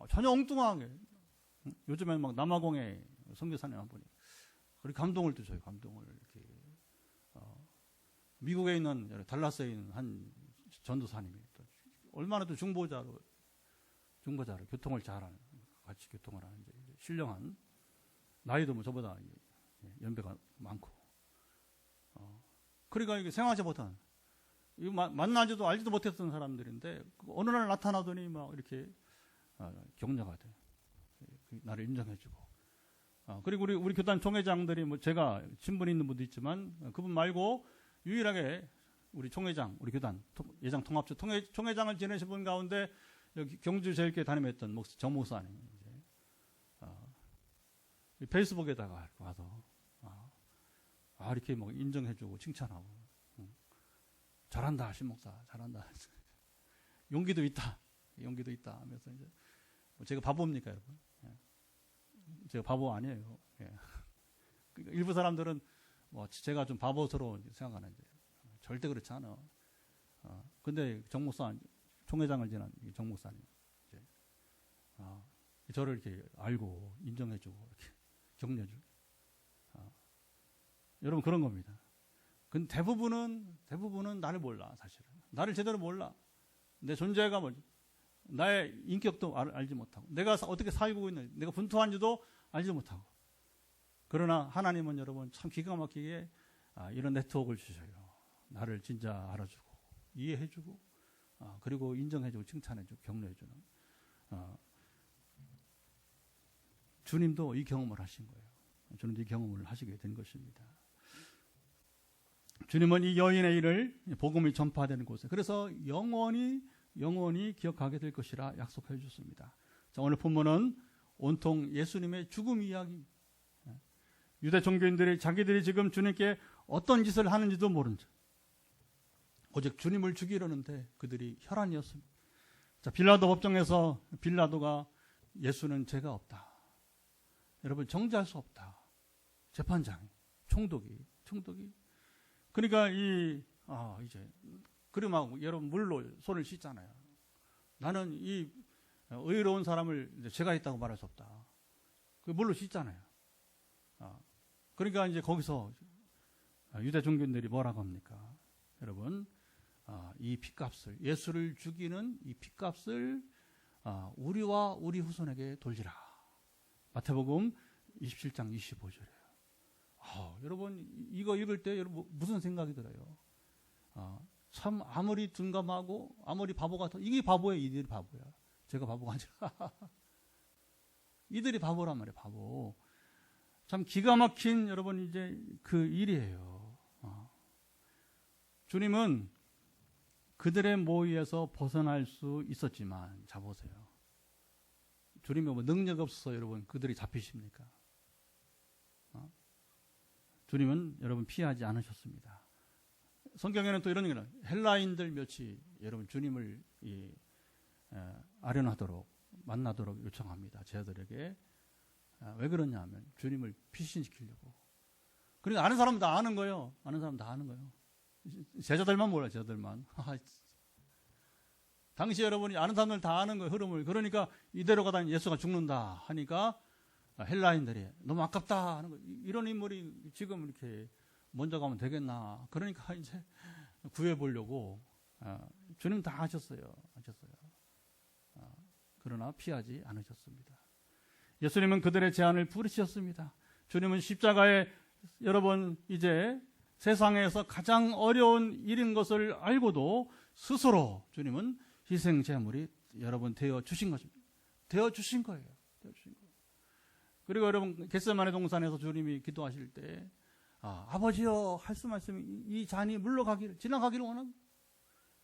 전혀 엉뚱하게. 요즘엔 막 남아공에 선교사님 한 분이 그렇게 감동을 또 줘요. 감동을 이렇게 미국에 있는 달라스에 있는 한 전도사님이 또 얼마나 또 중보자로 교통을 잘하는 같이 교통을 하는 이제 신령한 나이도 뭐 저보다 연배가 많고 그러니까 이게 생각하지 못한 만나지도 알지도 못했던 사람들인데 어느 날 나타나더니 막 이렇게 격려가 돼. 나를 인정해주고. 그리고 우리 교단 총회장들이 뭐 제가 친분이 있는 분도 있지만 그분 말고 유일하게 우리 총회장, 우리 교단 예장 통합체 총회장을 지내신 분 가운데 여기 경주 제일교회 담임했던 정 목사님 이제 페이스북에다가 와서 이렇게 뭐 인정해주고 칭찬하고 잘한다 신목사 잘한다 용기도 있다 하면서 이제 제가 바보입니까 여러분? 제가 바보 아니에요. 그러니까 일부 사람들은 뭐 제가 좀 바보스러워 생각하는데 절대 그렇지 않아. 근데 정 목사 총회장을 지낸 정 목사님 이제 저를 이렇게 알고 인정해주고 이렇게 격려주고 여러분 그런 겁니다. 근데 대부분은 나를 몰라 사실은 나를 제대로 몰라. 내 존재가 뭐지? 나의 인격도 알지 못하고 내가 어떻게 살고 있는지 내가 분투한지도 알지 못하고 그러나 하나님은 여러분 참 기가 막히게 이런 네트워크를 주셔요. 나를 진짜 알아주고 이해해주고 그리고 인정해주고 칭찬해주고 격려해주는 주님도 이 경험을 하신 거예요. 주님도 이 경험을 하시게 된 것입니다. 주님은 이 여인의 일을 복음이 전파되는 곳에 그래서 영원히 기억하게 될 것이라 약속해 주셨습니다. 자, 오늘 본문은 온통 예수님의 죽음 이야기. 유대 종교인들이 자기들이 지금 주님께 어떤 짓을 하는지도 모른 척 오직 주님을 죽이려는데 그들이 혈안이었습니다. 자, 빌라도 법정에서 빌라도가 예수는 죄가 없다. 여러분 정죄할 수 없다. 재판장이 총독이 그러니까 이제 그리고 막 여러분 물로 손을 씻잖아요. 나는 이 의로운 사람을 죄가 있다고 말할 수 없다. 그 물로 씻잖아요. 그러니까 이제 거기서 유대 종교인들이 뭐라고 합니까? 여러분 이 핏값을 예수를 죽이는 이 핏값을 우리와 우리 후손에게 돌리라. 마태복음 27장 25절이에요. 여러분 이거 읽을 때 여러분 무슨 생각이 들어요? 참 아무리 둔감하고 아무리 바보 같아 이게 바보예요. 이들이 바보야. 제가 바보가 아니라 이들이 바보란 말이에요. 바보. 참 기가 막힌 여러분 이제 그 일이에요. 주님은 그들의 모의에서 벗어날 수 있었지만 자 보세요. 주님이 뭐 능력 없어서 여러분 그들이 잡히십니까? 주님은 여러분 피하지 않으셨습니다. 성경에는 또 이런 얘기는 헬라인들 몇이 여러분 주님을 아련하도록 만나도록 요청합니다. 제자들에게. 왜 그러냐 하면 주님을 피신시키려고. 그러니까 아는 사람 다 아는 거예요. 아는 사람 다 아는 거예요. 제자들만 몰라요. 제자들만. 당시 여러분이 아는 사람들 다 아는 거예요. 흐름을. 그러니까 이대로 가다 예수가 죽는다 하니까 헬라인들이 너무 아깝다 하는 거. 이런 인물이 지금 이렇게 먼저 가면 되겠나. 그러니까 이제 구해보려고 주님 다 하셨어요. 그러나 피하지 않으셨습니다. 예수님은 그들의 제안을 부르셨습니다. 주님은 십자가에 여러분 이제 세상에서 가장 어려운 일인 것을 알고도 스스로 주님은 희생 제물이 여러분 되어 주신 것입니다. 되어 주신 거예요. 그리고 여러분 겟세마네 동산에서 주님이 기도하실 때 아버지여 할 수 말씀이 이 잔이 물러가기를 지나가기를 원합니다.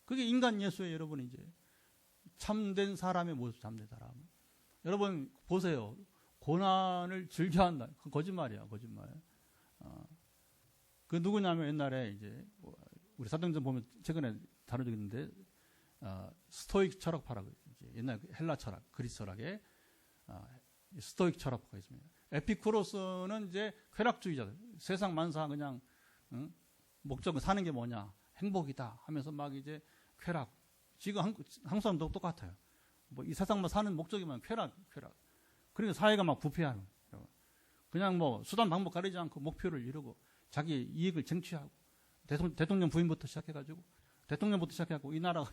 그게 인간 예수의 여러분 이제 참된 사람의 모습, 참된 사람. 여러분 보세요. 고난을 즐겨한다. 그 거짓말이야, 거짓말. 그 누구냐면 옛날에 이제 우리 사도행전 보면 최근에 다룬 적이 있는데 스토익 철학파라고 이제 옛날 헬라 철학, 그리스 철학에 스토익 철학파가 있습니다. 에피쿠로스는 이제 쾌락주의자들. 세상 만사 그냥 목적은 사는 게 뭐냐? 행복이다 하면서 막 이제 쾌락. 지금 한국 사람도 똑같아요. 뭐 이 세상만 사는 목적이면 쾌락. 그러니까 사회가 막 부패하는. 그냥 뭐 수단 방법 가리지 않고 목표를 이루고 자기 이익을 쟁취하고 대통령 부인부터 시작해가지고 대통령부터 시작해가지고 이 나라가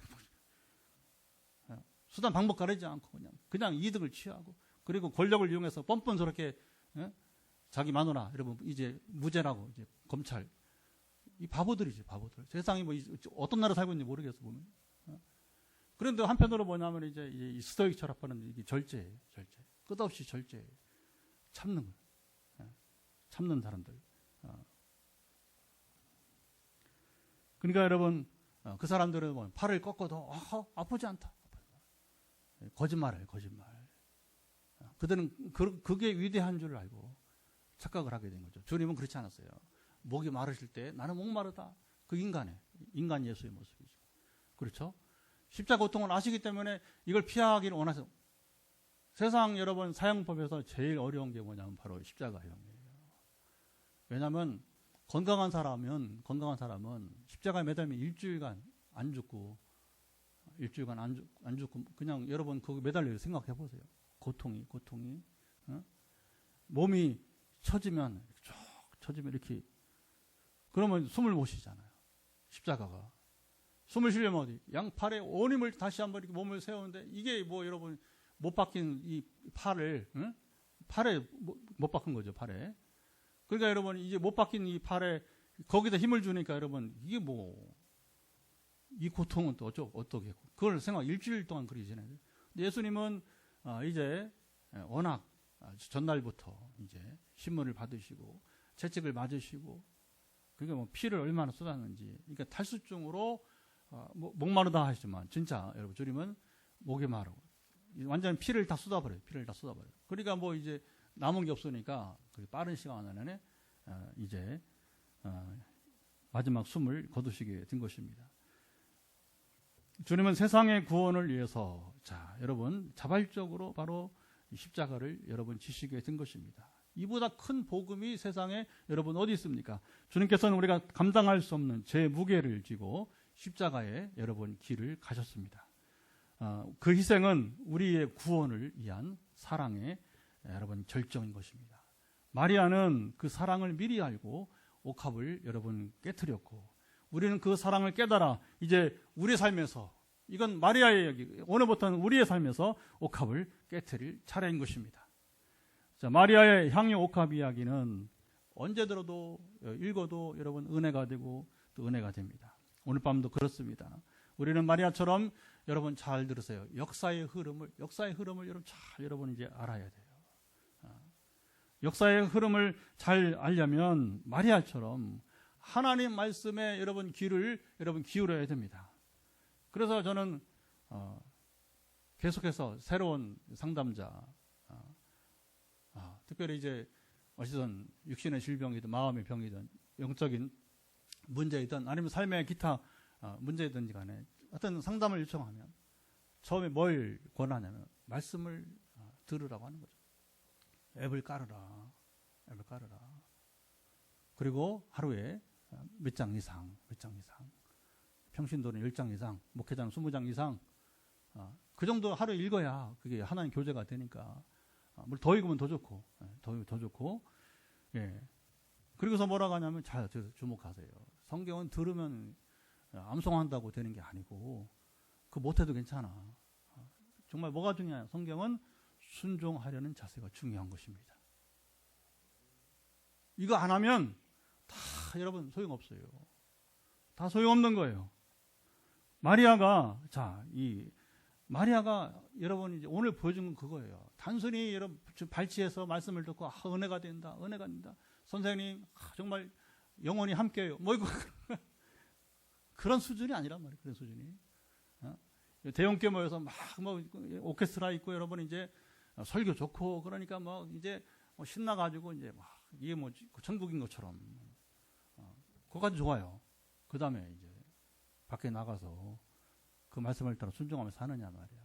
수단 방법 가리지 않고 그냥 이득을 취하고 그리고 권력을 이용해서 뻔뻔스럽게 자기 마누라 여러분 이제 무죄라고 이제 검찰 이 바보들이지 바보들. 세상이 뭐 어떤 나라 살고 있는지 모르겠어 보면. 그런데 한편으로 뭐냐면 이제 이 스토익 철학파는 이게 절제예요. 끝없이 절제. 참는 거예요. 참는 사람들. 그러니까 여러분 그 사람들은 뭐 팔을 꺾어도 아프지 않다. 거짓말. 그들은 그게 위대한 줄 알고 착각을 하게 된 거죠. 주님은 그렇지 않았어요. 목이 마르실 때 나는 목마르다. 그 인간 예수의 모습이죠. 그렇죠? 십자가 고통을 아시기 때문에 이걸 피하기를 원하세요. 세상 여러분 사형법에서 제일 어려운 게 뭐냐면 바로 십자가형이에요. 왜냐하면 건강한 사람은 십자가에 매달리면 일주일간 안 죽고 그냥 여러분 거기 매달려요. 생각해 보세요. 고통이 몸이 처지면 이렇게 그러면 숨을 못 쉬잖아요. 십자가가 숨을 쉬려면 어디 양팔에 온 힘을 다시 한번 이렇게 몸을 세우는데 이게 뭐 여러분 못 박힌 이 팔을 팔에 못 박힌 거죠. 팔에. 그러니까 여러분 이제 못 박힌 이 팔에 거기다 힘을 주니까 여러분 이게 뭐 이 고통은 또 어떻게 그걸 일주일 동안 그렇게 지내야 돼요. 예수님은 이제 워낙 전날부터 이제 신문을 받으시고 채찍을 맞으시고 그러니까 뭐 피를 얼마나 쏟았는지. 그러니까 탈수증으로 목마르다 하시지만 진짜 여러분 줄이면 목이 마르고 완전 피를 다 쏟아버려요. 피를 다 쏟아버려요. 그러니까 뭐 이제 남은 게 없으니까 빠른 시간 안에 이제 마지막 숨을 거두시게 된 것입니다. 주님은 세상의 구원을 위해서 자 여러분 자발적으로 바로 십자가를 여러분 지시게 된 것입니다. 이보다 큰 복음이 세상에 여러분 어디 있습니까? 주님께서는 우리가 감당할 수 없는 제 무게를 지고 십자가에 여러분 길을 가셨습니다. 그 희생은 우리의 구원을 위한 사랑의 여러분 절정인 것입니다. 마리아는 그 사랑을 미리 알고 옥합을 여러분 깨트렸고 우리는 그 사랑을 깨달아 이제 우리 삶에서 이건 마리아의 얘기 오늘부터는 우리의 삶에서 옥합을 깨트릴 차례인 것입니다. 자, 마리아의 향유 옥합 이야기는 언제 들어도 읽어도 여러분 은혜가 되고 또 은혜가 됩니다. 오늘 밤도 그렇습니다. 우리는 마리아처럼 여러분 잘 들으세요. 역사의 흐름을 여러분 잘 여러분 이제 알아야 돼요. 역사의 흐름을 잘 알려면 마리아처럼 하나님 말씀에 여러분 귀를 여러분 기울여야 됩니다. 그래서 저는 계속해서 새로운 상담자, 특별히 이제 어쨌든 육신의 질병이든 마음의 병이든 영적인 문제이든 아니면 삶의 기타 문제이든지 간에 어떤 상담을 요청하면 처음에 뭘 권하냐면 말씀을 들으라고 하는 거죠. 앱을 깔으라. 그리고 하루에 몇 장 이상. 평신도는 10장 이상, 목회자는 20장 이상. 그 정도 하루에 읽어야 그게 하나님 교제가 되니까. 물 더 읽으면 더 좋고, 더 좋고. 예. 그리고서 뭐라고 하냐면 잘 주목하세요. 성경은 들으면 암송한다고 되는 게 아니고, 그 못해도 괜찮아. 정말 뭐가 중요해요? 성경은 순종하려는 자세가 중요한 것입니다. 이거 안 하면 다 여러분 소용없어요. 다 소용없는 거예요. 마리아가 여러분 이제 오늘 보여준 건 그거예요. 단순히 여러분 발치해서 말씀을 듣고 은혜가 된다. 선생님 정말 영원히 함께해요. 뭐 이거 그런 수준이 아니란 말이에요. 그런 수준이. 대형교 모여서 막 오케스트라 있고 여러분 이제 설교 좋고 그러니까 이제 신나가지고 이제 막 이게 천국인 것처럼 그거까지 좋아요. 그 다음에 이제 밖에 나가서 그 말씀을 따라 순종하며 사느냐 말이야.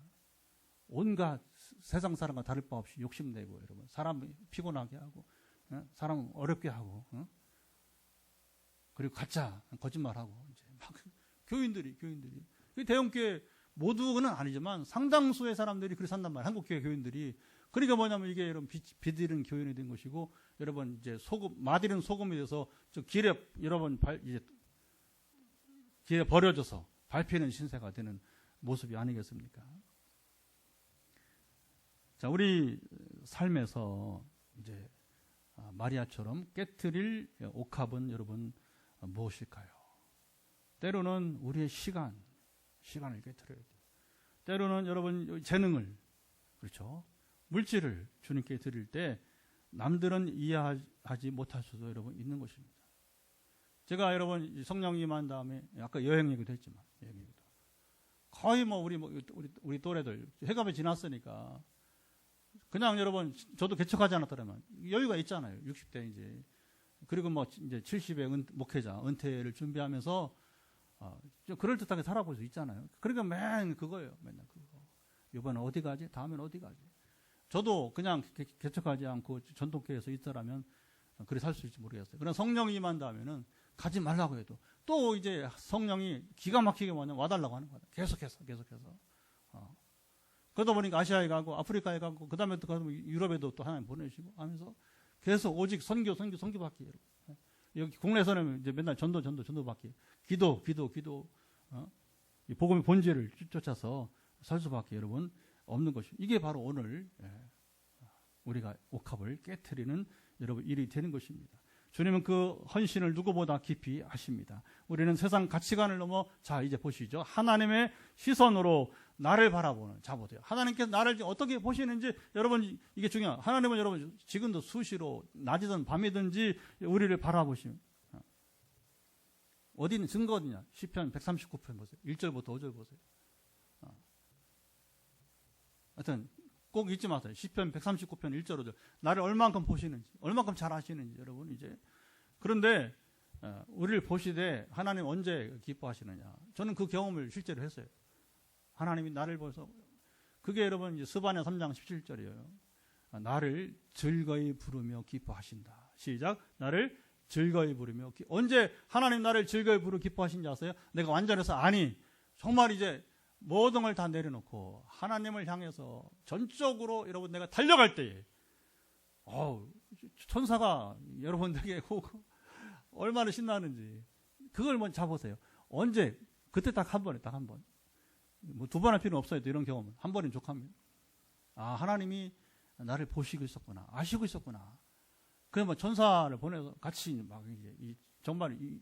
온갖 세상 사람과 다를 바 없이 욕심내고 여러분 사람 피곤하게 하고 사람 어렵게 하고 그리고 가짜 거짓말하고 이제 막 교인들이 대형교회 모두는 아니지만 상당수의 사람들이 그렇게 산단 말이에요. 한국교회 교인들이. 그러니까 뭐냐면 이게 여러분 비들은 교인이 된 것이고 여러분 이제 마들은 소금이 돼서 길에 여러분 길에 버려져서 밟히는 신세가 되는 모습이 아니겠습니까? 자, 우리 삶에서 이제 마리아처럼 깨트릴 옥합은 여러분 무엇일까요? 때로는 우리의 시간을 깨트려야 돼요. 때로는 여러분 재능을, 그렇죠? 물질을 주님께 드릴 때 남들은 이해하지 못할 수도 여러분 있는 것입니다. 제가 여러분 성령 임한 다음에 아까 여행 얘기도 했지만 거의 우리 또래들 회갑이 지났으니까 그냥 여러분 저도 개척하지 않았더라면 여유가 있잖아요. 60대 이제 그리고 이제 70의 목회자 은퇴를 준비하면서 좀 그럴듯하게 살아볼 수 있잖아요. 그러니까 맨날 그거. 이번에 어디 가지? 다음엔 어디 가지? 저도 그냥 개척하지 않고 전통교회에서 있더라면 그래 살 수 있을지 모르겠어요. 그러나 성령이 임한다면은 가지 말라고 해도 또 이제 성령이 기가 막히게 와달라고 하는 거예요. 계속해서. 그러다 보니까 아시아에 가고 아프리카에 가고 그 다음에 또 유럽에도 또 하나님 보내시고 하면서 계속 오직 선교받기. 여기 국내에서는 이제 맨날 전도받기. 기도. 이 복음의 본질을 쫓아서 살 수밖에 여러분 없는 것이. 이게 바로 오늘 우리가 옥합을 깨트리는 여러분 일이 되는 것입니다. 주님은 그 헌신을 누구보다 깊이 아십니다. 우리는 세상 가치관을 넘어 이제 보시죠. 하나님의 시선으로 나를 바라보는 보세요. 하나님께서 나를 어떻게 보시는지 여러분 이게 중요해요. 하나님은 여러분 지금도 수시로 낮이든 밤이든지 우리를 바라보시면 어디 있는 증거 어디냐? 시편 139편 보세요. 1절부터 5절 보세요. 하여튼 꼭 잊지 마세요. 시편 139편 1절 5절. 나를 얼만큼 보시는지, 얼만큼 잘 아시는지 여러분 이제. 그런데 우리를 보시되 하나님 언제 기뻐하시느냐? 저는 그 경험을 실제로 했어요. 하나님이 나를 보셔서 그게 여러분 이제 스바냐 3장 17절이에요. 나를 즐거이 부르며 기뻐하신다. 시작. 나를 즐거이 부르며 언제 하나님 나를 즐거이 부르며 기뻐하신지 아세요? 내가 완전해서 아니 정말 이제 모든 걸 다 내려놓고 하나님을 향해서 전적으로 여러분 내가 달려갈 때에 천사가 여러분들에게 얼마나 신나는지 그걸 먼저 잡으세요. 언제? 그때 딱 한 번에 딱 한 번. 뭐 두 번 할 필요는 없어요. 또 이런 경험은 한 번이면 족합니다. 하나님이 나를 보시고 있었구나, 아시고 있었구나. 그러면 천사를 보내서 같이 막 이제 정말 이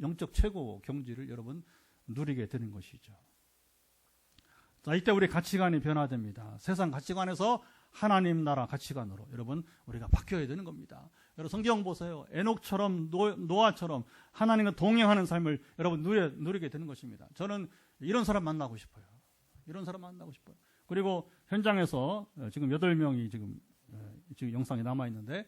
영적 최고 경지를 여러분 누리게 되는 것이죠. 자, 이때 우리 가치관이 변화됩니다. 세상 가치관에서 하나님 나라 가치관으로 여러분 우리가 바뀌어야 되는 겁니다. 여러분 성경 보세요. 에녹처럼 노아처럼 하나님과 동행하는 삶을 여러분 누리게 되는 것입니다. 저는 이런 사람 만나고 싶어요. 이런 사람 만나고 싶어요. 그리고 현장에서 지금 8명이 지금 영상이 남아있는데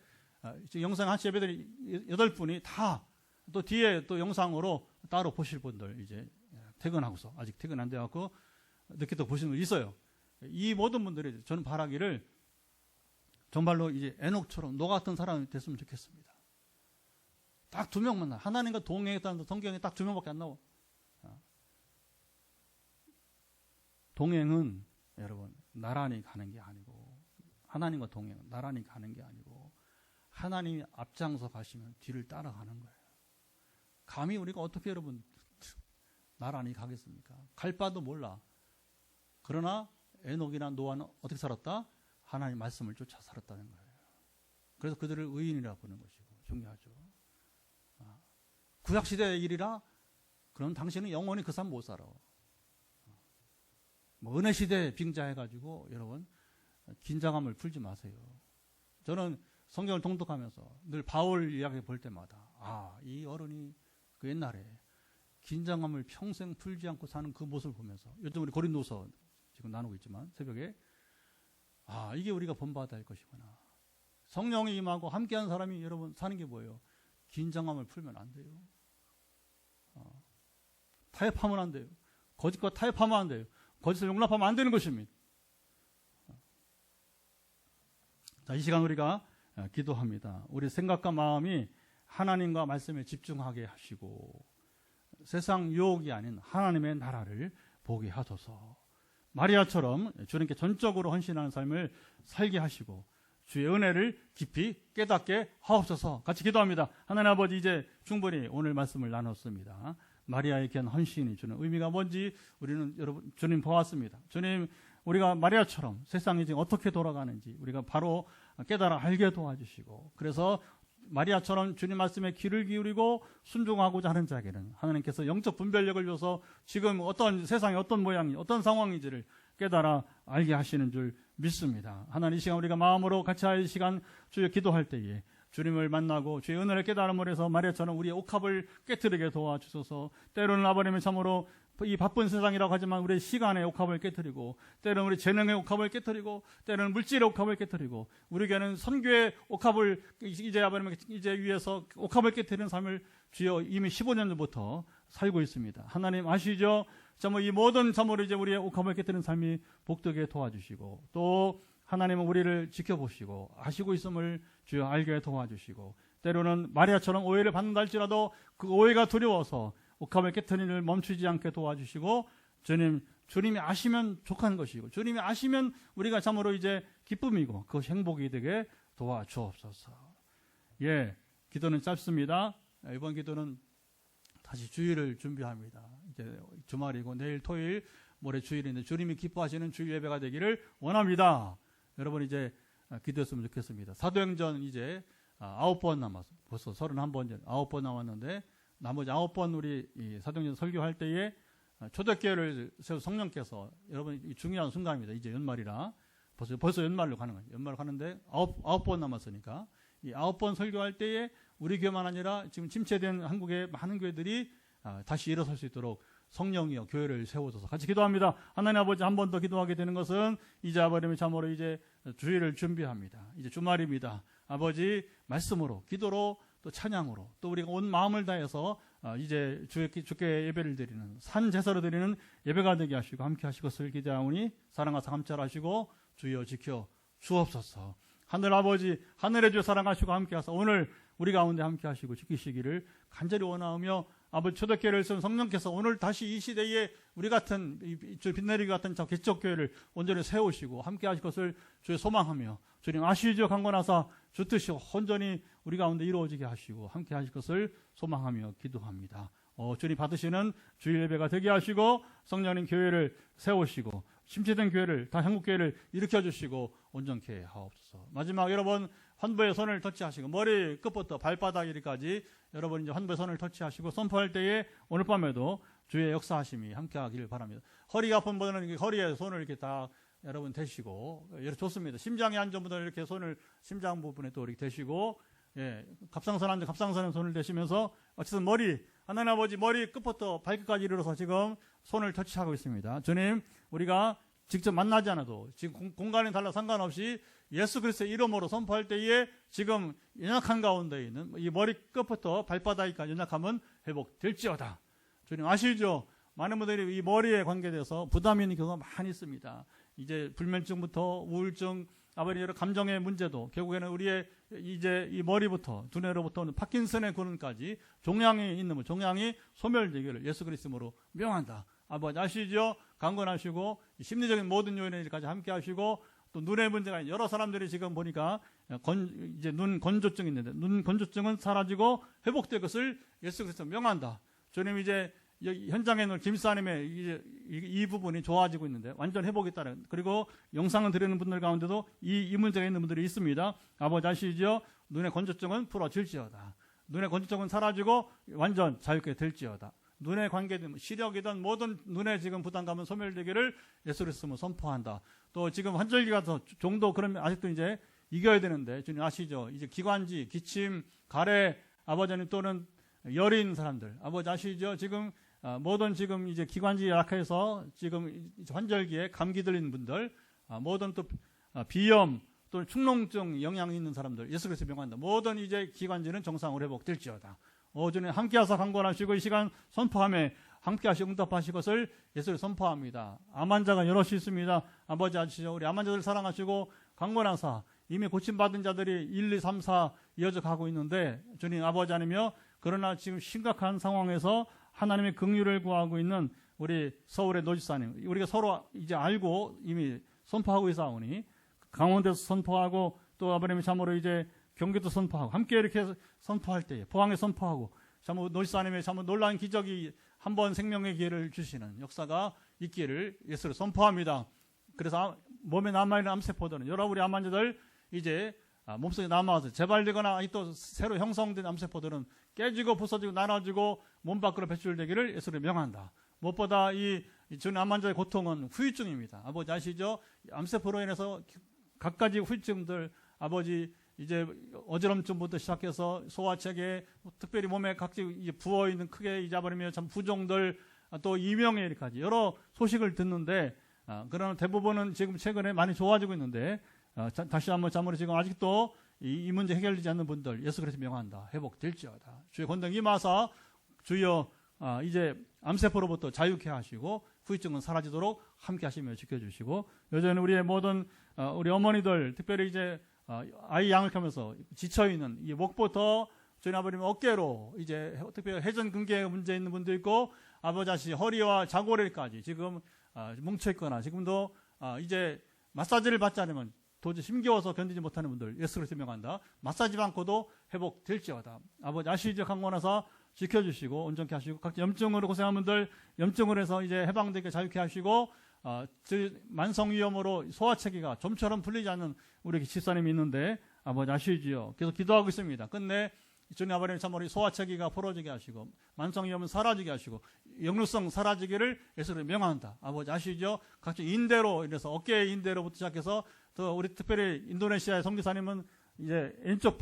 지금 영상 한시 예배들이 8분이 다 또 뒤에 또 영상으로 따로 보실 분들 이제 퇴근하고서 아직 퇴근 안 돼갖고 늦게 또 보시는 분 있어요. 이 모든 분들이 저는 바라기를 정말로 이제 에녹처럼 노 같은 사람이 됐으면 좋겠습니다. 딱 2명 만나. 하나님과 동행했다는 성경에 딱 2명밖에 안 나와. 동행은 여러분 나란히 가는 게 아니고 하나님과 동행은 나란히 가는 게 아니고 하나님이 앞장서 가시면 뒤를 따라가는 거예요. 감히 우리가 어떻게 여러분 나란히 가겠습니까? 갈 바도 몰라. 그러나 에녹이나 노아는 어떻게 살았다? 하나님 말씀을 쫓아 살았다는 거예요. 그래서 그들을 의인이라 부르는 것이고 중요하죠. 구약시대의 일이라 그럼 당신은 영원히 그 삶 못 살아. 뭐 은혜시대에 빙자해가지고 여러분 긴장감을 풀지 마세요. 저는 성경을 통독하면서 늘 바울 이야기 볼 때마다 이 어른이 그 옛날에 긴장감을 평생 풀지 않고 사는 그 모습을 보면서 요즘 우리 고린도서 지금 나누고 있지만 새벽에 이게 우리가 본받아야 할 것이구나. 성령이 임하고 함께한 사람이 여러분 사는 게 뭐예요? 긴장감을 풀면 안 돼요. 타협하면 안 돼요. 거짓과 타협하면 안 돼요. 거짓을 용납하면 안 되는 것입니다. 자, 이 시간 우리가 기도합니다. 우리 생각과 마음이 하나님과 말씀에 집중하게 하시고 세상 유혹이 아닌 하나님의 나라를 보게 하소서. 마리아처럼 주님께 전적으로 헌신하는 삶을 살게 하시고 주의 은혜를 깊이 깨닫게 하옵소서. 같이 기도합니다. 하나님 아버지, 이제 충분히 오늘 말씀을 나눴습니다. 마리아의 귀한 헌신이 주는 의미가 뭔지 우리는 여러분 주님 보았습니다. 주님, 우리가 마리아처럼 세상이 지금 어떻게 돌아가는지 우리가 바로 깨달아 알게 도와주시고, 그래서 마리아처럼 주님 말씀에 귀를 기울이고 순종하고자 하는 자에게는 하나님께서 영적 분별력을 줘서 지금 어떤 세상이 어떤 모양이 어떤 상황인지를 깨달아 알게 하시는 줄 믿습니다. 하나님, 이 시간 우리가 마음으로 같이 할 시간 주여 기도할 때에 주님을 만나고 주의 은혜를 깨달음으로 해서 마리아처럼 우리의 옥합을 깨트리게 도와주소서. 때로는 아버님의 참으로 이 바쁜 세상이라고 하지만 우리의 시간의 옥합을 깨트리고, 때로는 우리 재능의 옥합을 깨트리고, 때로는 물질의 옥합을 깨트리고, 우리에게는 선교의 옥합을 이제 아버님 이제 위에서 옥합을 깨트리는 삶을 주여 이미 15년 전부터 살고 있습니다. 하나님 아시죠? 참으로 이 모든 참으로 이제 우리의 옥합을 깨트리는 삶이 복되게 도와주시고, 또 하나님은 우리를 지켜보시고 아시고 있음을 주여 알게 도와주시고, 때로는 마리아처럼 오해를 받는다 할지라도 그 오해가 두려워서 옥합을 깨트리는 일을 멈추지 않게 도와주시고, 주님이 아시면 족한 것이고, 주님이 아시면 우리가 참으로 이제 기쁨이고 그것이 행복이 되게 도와주옵소서. 기도는 짧습니다. 이번 기도는 다시 주일을 준비합니다. 이제 주말이고 내일 토요일, 모레 주일인데 주님이 기뻐하시는 주일 예배가 되기를 원합니다. 여러분 이제 기도했으면 좋겠습니다. 사도행전 이제 9번 남았어요. 벌써 31번 전 9번 남았는데 나머지 9번 우리 이 사도행전 설교할 때에 초대교회를 세우 성령께서, 여러분 이 중요한 순간입니다. 이제 연말이라 벌써 연말로 가는 거예요. 연말로 가는데 9번 남았으니까 이 9번 설교할 때에 우리 교회만 아니라 지금 침체된 한국의 많은 교회들이 다시 일어설 수 있도록 성령이여 교회를 세워줘서 같이 기도합니다. 하나님 아버지, 한 번 더 기도하게 되는 것은 이제 아버님의 참으로 이제 주일을 준비합니다. 이제 주말입니다. 아버지, 말씀으로, 기도로, 또 찬양으로, 또 우리가 온 마음을 다해서 이제 주께 예배를 드리는 산 제사로 드리는 예배가 되게 하시고 함께 하실 것을 기대하오니 사랑하사 감찰 하시고 주여 지켜 주옵소서. 하늘 아버지, 하늘의 주 사랑하시고 함께 하사 오늘 우리 가운데 함께 하시고 지키시기를 간절히 원하오며, 아버지 초대교회를 쓴 성령께서 오늘 다시 이 시대에 우리 같은 빛내리기 같은 저 개척교회를 온전히 세우시고 함께 하실 것을 주의 소망하며, 주님 아시죠? 강권하사 주 뜻이 온전히 우리 가운데 이루어지게 하시고 함께 하실 것을 소망하며 기도합니다. 주님 받으시는 주일 예배가 되게 하시고 성령님 교회를 세우시고 심취된 교회를, 다 한국교회를 일으켜주시고 온전케 하옵소서. 마지막 여러분 환부의 손을 터치하시고 머리 끝부터 발바닥 이리까지 여러분 이제 환부의 손을 터치하시고 선포할 때에 오늘 밤에도 주의 역사하심이 함께하기를 바랍니다. 허리가 아픈 분들은 허리에 손을 이렇게 다 여러분 대시고, 이렇게 좋습니다. 심장이 안 좋은 분들은 이렇게 손을 심장 부분에 또 이렇게 대시고, 갑상선 안 좋은 갑상선에 손을 대시면서 어쨌든 머리, 하나님 아버지 머리 끝부터 발끝까지 이르러서 지금 손을 터치하고 있습니다. 주님, 우리가 직접 만나지 않아도 지금 공간이 달라 상관없이 예수 그리스도의 이름으로 선포할 때에 지금 연약한 가운데 있는 이 머리 끝부터 발바닥까지 연약함은 회복될지어다. 주님 아시죠? 많은 분들이 이 머리에 관계돼서 부담이 있는 경우가 많이 있습니다. 이제 불면증부터 우울증, 아버지 여러 감정의 문제도 결국에는 우리의 이제 이 머리부터 두뇌로부터 파킨슨의 근원까지 종양이 있는 분, 종양이 소멸되기를 예수 그리스도로 명한다. 아버지 아시죠? 강건하시고 심리적인 모든 요인까지 함께 하시고, 또 눈의 문제가 여러 사람들이 지금 보니까 이제 눈 건조증이 있는데 눈 건조증은 사라지고 회복될 것을 예수 그리스도 명한다. 주님 이제 현장에 있는 김사님의 이제 이 부분이 좋아지고 있는데 완전 회복이 따른, 그리고 영상을 드리는 분들 가운데도 이 문제가 있는 분들이 있습니다. 아버지 아시죠? 눈의 건조증은 풀어질지어다. 눈의 건조증은 사라지고 완전 자유롭게 될지어다. 눈에 관계된 시력이든 모든 눈에 지금 부담감은 소멸되기를 예수 그리스도로 선포한다. 또 지금 환절기가 더 정도 그러면 아직도 이제 이겨야 되는데 주님 아시죠? 이제 기관지, 기침, 가래, 아버지님 또는 열이 있는 사람들, 아버지 아시죠? 지금 모든 지금 이제 기관지 약해서 지금 환절기에 감기 들리는 분들, 모든 또 비염, 또 축농증 영향이 있는 사람들 예수 그리스도 명한다. 모든 이제 기관지는 정상으로 회복될지어다. 주님 함께하사 강권하시고 이 시간 선포함에 함께하시고 응답하실 것을 예수를 선포합니다. 암 환자가 여럿이 있습니다. 아버지 아시죠? 우리 암 환자들 사랑하시고 강권하사 이미 고침받은 자들이 1, 2, 3, 4 이어져 가고 있는데 주님 아버지 아니며, 그러나 지금 심각한 상황에서 하나님의 긍휼을 구하고 있는 우리 서울의 노지사님, 우리가 서로 이제 알고 이미 선포하고 있사오니 강원도에서 선포하고 또 아버님이 참으로 이제 경기도 선포하고 함께 이렇게 선포할 때에 포항에 선포하고 참 노지사님의 참 놀라운 기적이 한번 생명의 기회를 주시는 역사가 있기를 예수를 선포합니다. 그래서 몸에 남아있는 암세포들은 여러 우리 암 환자들 이제 몸속에 남아서 재발되거나 또 새로 형성된 암세포들은 깨지고 부서지고 나눠지고 몸 밖으로 배출되기를 예수를 명한다. 무엇보다 이 주는 암 환자의 고통은 후유증입니다. 아버지 아시죠? 암세포로 인해서 갖가지 후유증들, 아버지 이제 어지럼증부터 시작해서 소화체계, 특별히 몸에 각지 이제 부어 있는 크게 잊어버리며 참 부종들, 또 이명에까지 여러 소식을 듣는데, 그러나 대부분은 지금 최근에 많이 좋아지고 있는데, 다시 한번 참으로 지금 아직도 이 문제 해결되지 않는 분들 예수 그리스도 명한다. 회복될지어다. 주의 권능 임하사 주여 이제 암세포로부터 자유케 하시고 후유증은 사라지도록 함께 하시며 지켜주시고, 여전히 우리의 모든 우리 어머니들 특별히 이제 아이 양육하면서 지쳐있는 이 목부터 저희 아버님 어깨로 이제 특별히 회전근개에 문제 있는 분도 있고, 아버지 아시 허리와 자골에까지 지금 뭉쳐있거나 지금도 이제 마사지를 받지 않으면 도저히 힘겨워서 견디지 못하는 분들 예수 그리스도 명한다. 마사지 받고도 회복될지어다. 아버지 아시죠? 강권하사 지켜주시고 온전케 하시고, 각자 염증으로 고생하는 분들 염증으로 해서 이제 해방되게 자유케 하시고, 만성위염으로 소화체계가 좀처럼 풀리지 않는 우리 집사님이 있는데 아버지 아시지요? 계속 기도하고 있습니다. 끝내 주님 아버님 참 우리 소화체계가 풀어지게 하시고 만성위염은 사라지게 하시고 역류성 사라지기를 예수를 명한다. 아버지 아시죠? 각자 인대로 이래서 어깨의 인대로부터 시작해서 또 우리 특별히 인도네시아의 선교사님은 이제 왼쪽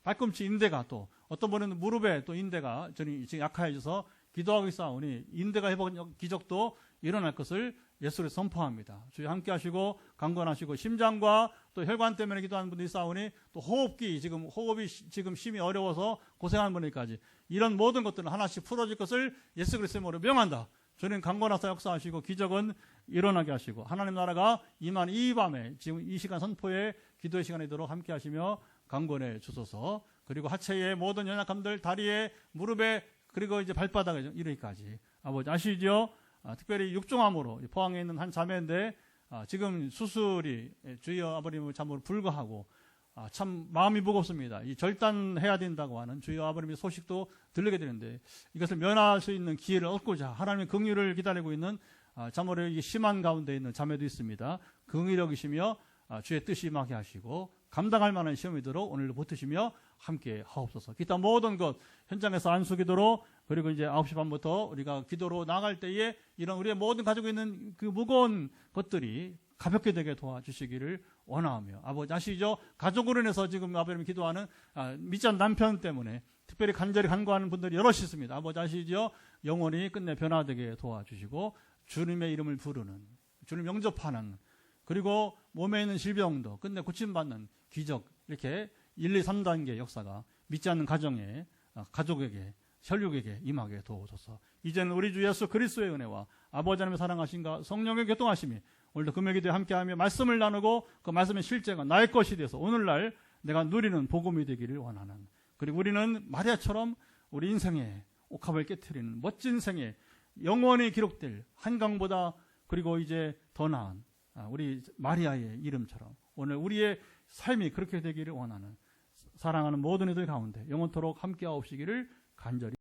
발꿈치 인대가 또 어떤 분은 무릎에 또 인대가 지금 약해져서 기도하고 있사오니 인대가 회복한 기적도 일어날 것을 예수를 선포합니다. 주여 함께 하시고 강건하시고 심장과 또 혈관 때문에 기도하는 분들이 있사오니 또 호흡이 지금 심히 어려워서 고생하는 분들까지 이런 모든 것들은 하나씩 풀어질 것을 예수 그리스도의 이름으로 명한다. 주님 강건하사 역사하시고 기적은 일어나게 하시고 하나님 나라가 임한 이 밤에 지금 이 시간 선포의 기도의 시간이 되도록 함께 하시며 강건해 주소서. 그리고 하체의 모든 연약함들 다리에 무릎에 그리고 이제 발바닥에 이르기까지 아버지 아시죠? 특별히 육종암으로 포항에 있는 한 자매인데 지금 수술이 주여 아버님을 참으로 불가하고 참 마음이 무겁습니다. 이 절단해야 된다고 하는 주여 아버님의 소식도 들리게 되는데 이것을 면할 수 있는 기회를 얻고자 하나님의 긍휼을 기다리고 있는 참으로 심한 가운데 있는 자매도 있습니다. 긍휼히 여기시며 주의 뜻이 임하게 하시고 감당할 만한 시험이도록 오늘도 버티시며 함께 하옵소서. 기타 모든 것 현장에서 안수기도로 그리고 이제 9시 반부터 우리가 기도로 나갈 때에 이런 우리의 모든 가지고 있는 그 무거운 것들이 가볍게 되게 도와주시기를 원하며 아버지 아시죠? 가족으로 인해서 지금 아버님 기도하는 믿지 않는 남편 때문에 특별히 간절히 간구하는 분들이 여럿이 있습니다. 아버지 아시죠? 영원히 끝내 변화되게 도와주시고 주님의 이름을 부르는 주님 영접하는 그리고 몸에 있는 질병도 끝내 고침받는 기적 이렇게 1, 2, 3단계 역사가 믿지 않는 가정에 가족에게 혈육에게 임하게 도우소서. 이제는 우리 주 예수 그리스도의 은혜와 아버지 하나님의 사랑하심과 성령의 교통하심이 오늘도 금요기도에 함께하며 말씀을 나누고 그 말씀의 실제가 나의 것이 되어서 오늘날 내가 누리는 복음이 되기를 원하는 그리고 우리는 마리아처럼 우리 인생에 옥합을 깨트리는 멋진 생에 영원히 기록될 한강보다 그리고 이제 더 나은 우리 마리아의 이름처럼 오늘 우리의 삶이 그렇게 되기를 원하는 사랑하는 모든 이들 가운데 영원토록 함께하옵시기를 간절히